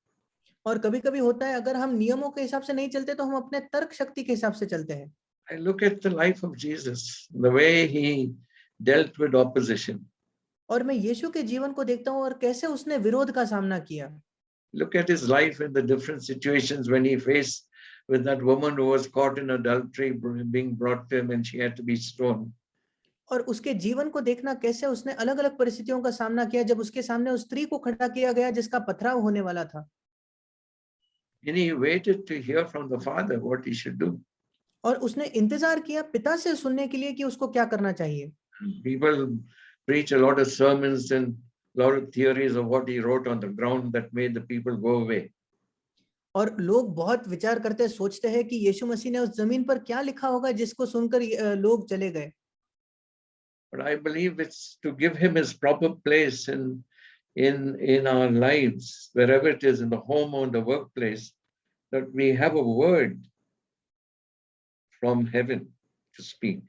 और कभी-कभी होता है अगर हम नियमों के हिसाब से नहीं चलते तो हम अपने तर्क शक्ति के हिसाब से चलते हैं। I look at the life of Jesus, the way he dealt with opposition. और मैं यीशु के जीवन को देखता हूँ और कैसे उसने विरोध का सामना किया। Look at his life in the different situations when he faced with that woman who was caught in adultery being brought to him and she had to be stoned. और उसके जीवन को देखना कैसे उसने अलग अलग परिस्थितियों का सामना किया जब उसके सामने उस स्त्री को खड़ा किया गया जिसका पथराव होने वाला था। And he waited to hear from the father what he should do. और उसने इंतजार किया पिता से सुनने के लिए कि उसको क्या करना चाहिए। People preach a lot of sermons and a lot of theories of what he wrote on the ground that made the people go away. और लोग बहुत विचार करते सोचते हैं कि यीशु मसीह ने उस जमीन पर क्या लिखा होगा जिसको सुनकर लोग चले गए। But I believe it's to give him his proper place in our lives, wherever it is, in the home or in the workplace, that we have a word from heaven to speak.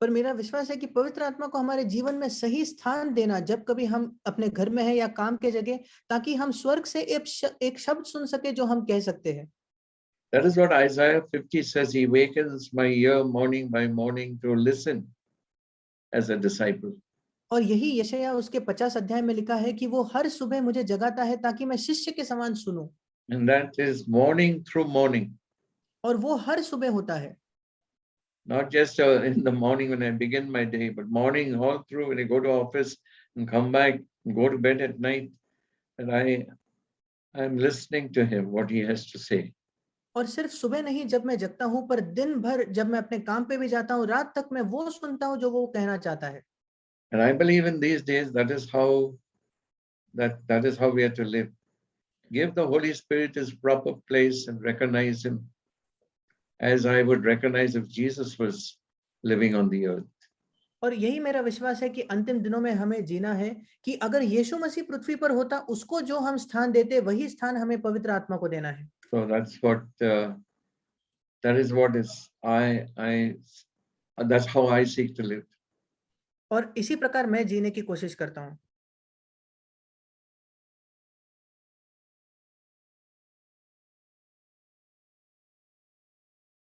पर मेरा विश्वास है कि पवित्र आत्मा को हमारे जीवन में सही स्थान देना जब कभी हम अपने घर में हैं या काम के जगह, ताकि हम स्वर्ग से एक शब्द सुन सके जो हम कह सकते हैं। That is what Isaiah 50 says. He wakens my ear morning by morning to listen as a disciple. और यही यशायाह उसके 50 अध्याय में लिखा है कि वो हर सुबह मुझे जगाता है ताकि मैं शिष्य के समान सुनूं। And that is morning through morning. और वो हर सुबह होता है। Not just in the morning when I begin my day, but morning all through when I go to office and come back and go to bed at night, and I'm listening to him, what he has to say. और सिर्फ सुबह नहीं जब मैं जगता हूँ, पर दिन भर जब मैं अपने काम पे भी जाता हूँ, रात तक मैं वो सुनता हूँ जो वो कहना चाहता है। And I believe in these days that is how we are to live. Give the Holy Spirit his proper place and recognize him as I would recognize if Jesus was living on the earth. और यही मेरा विश्वास है कि अंतिम दिनों में हमें जीना है कि अगर यीशु मसीह पृथ्वी पर होता, उसको जो हम स्थान देते, वही स्थान हमें पवित्र आत्मा को देना है। So that's how I seek to live. और इसी प्रकार मैं जीने की कोशिश करता हूँ।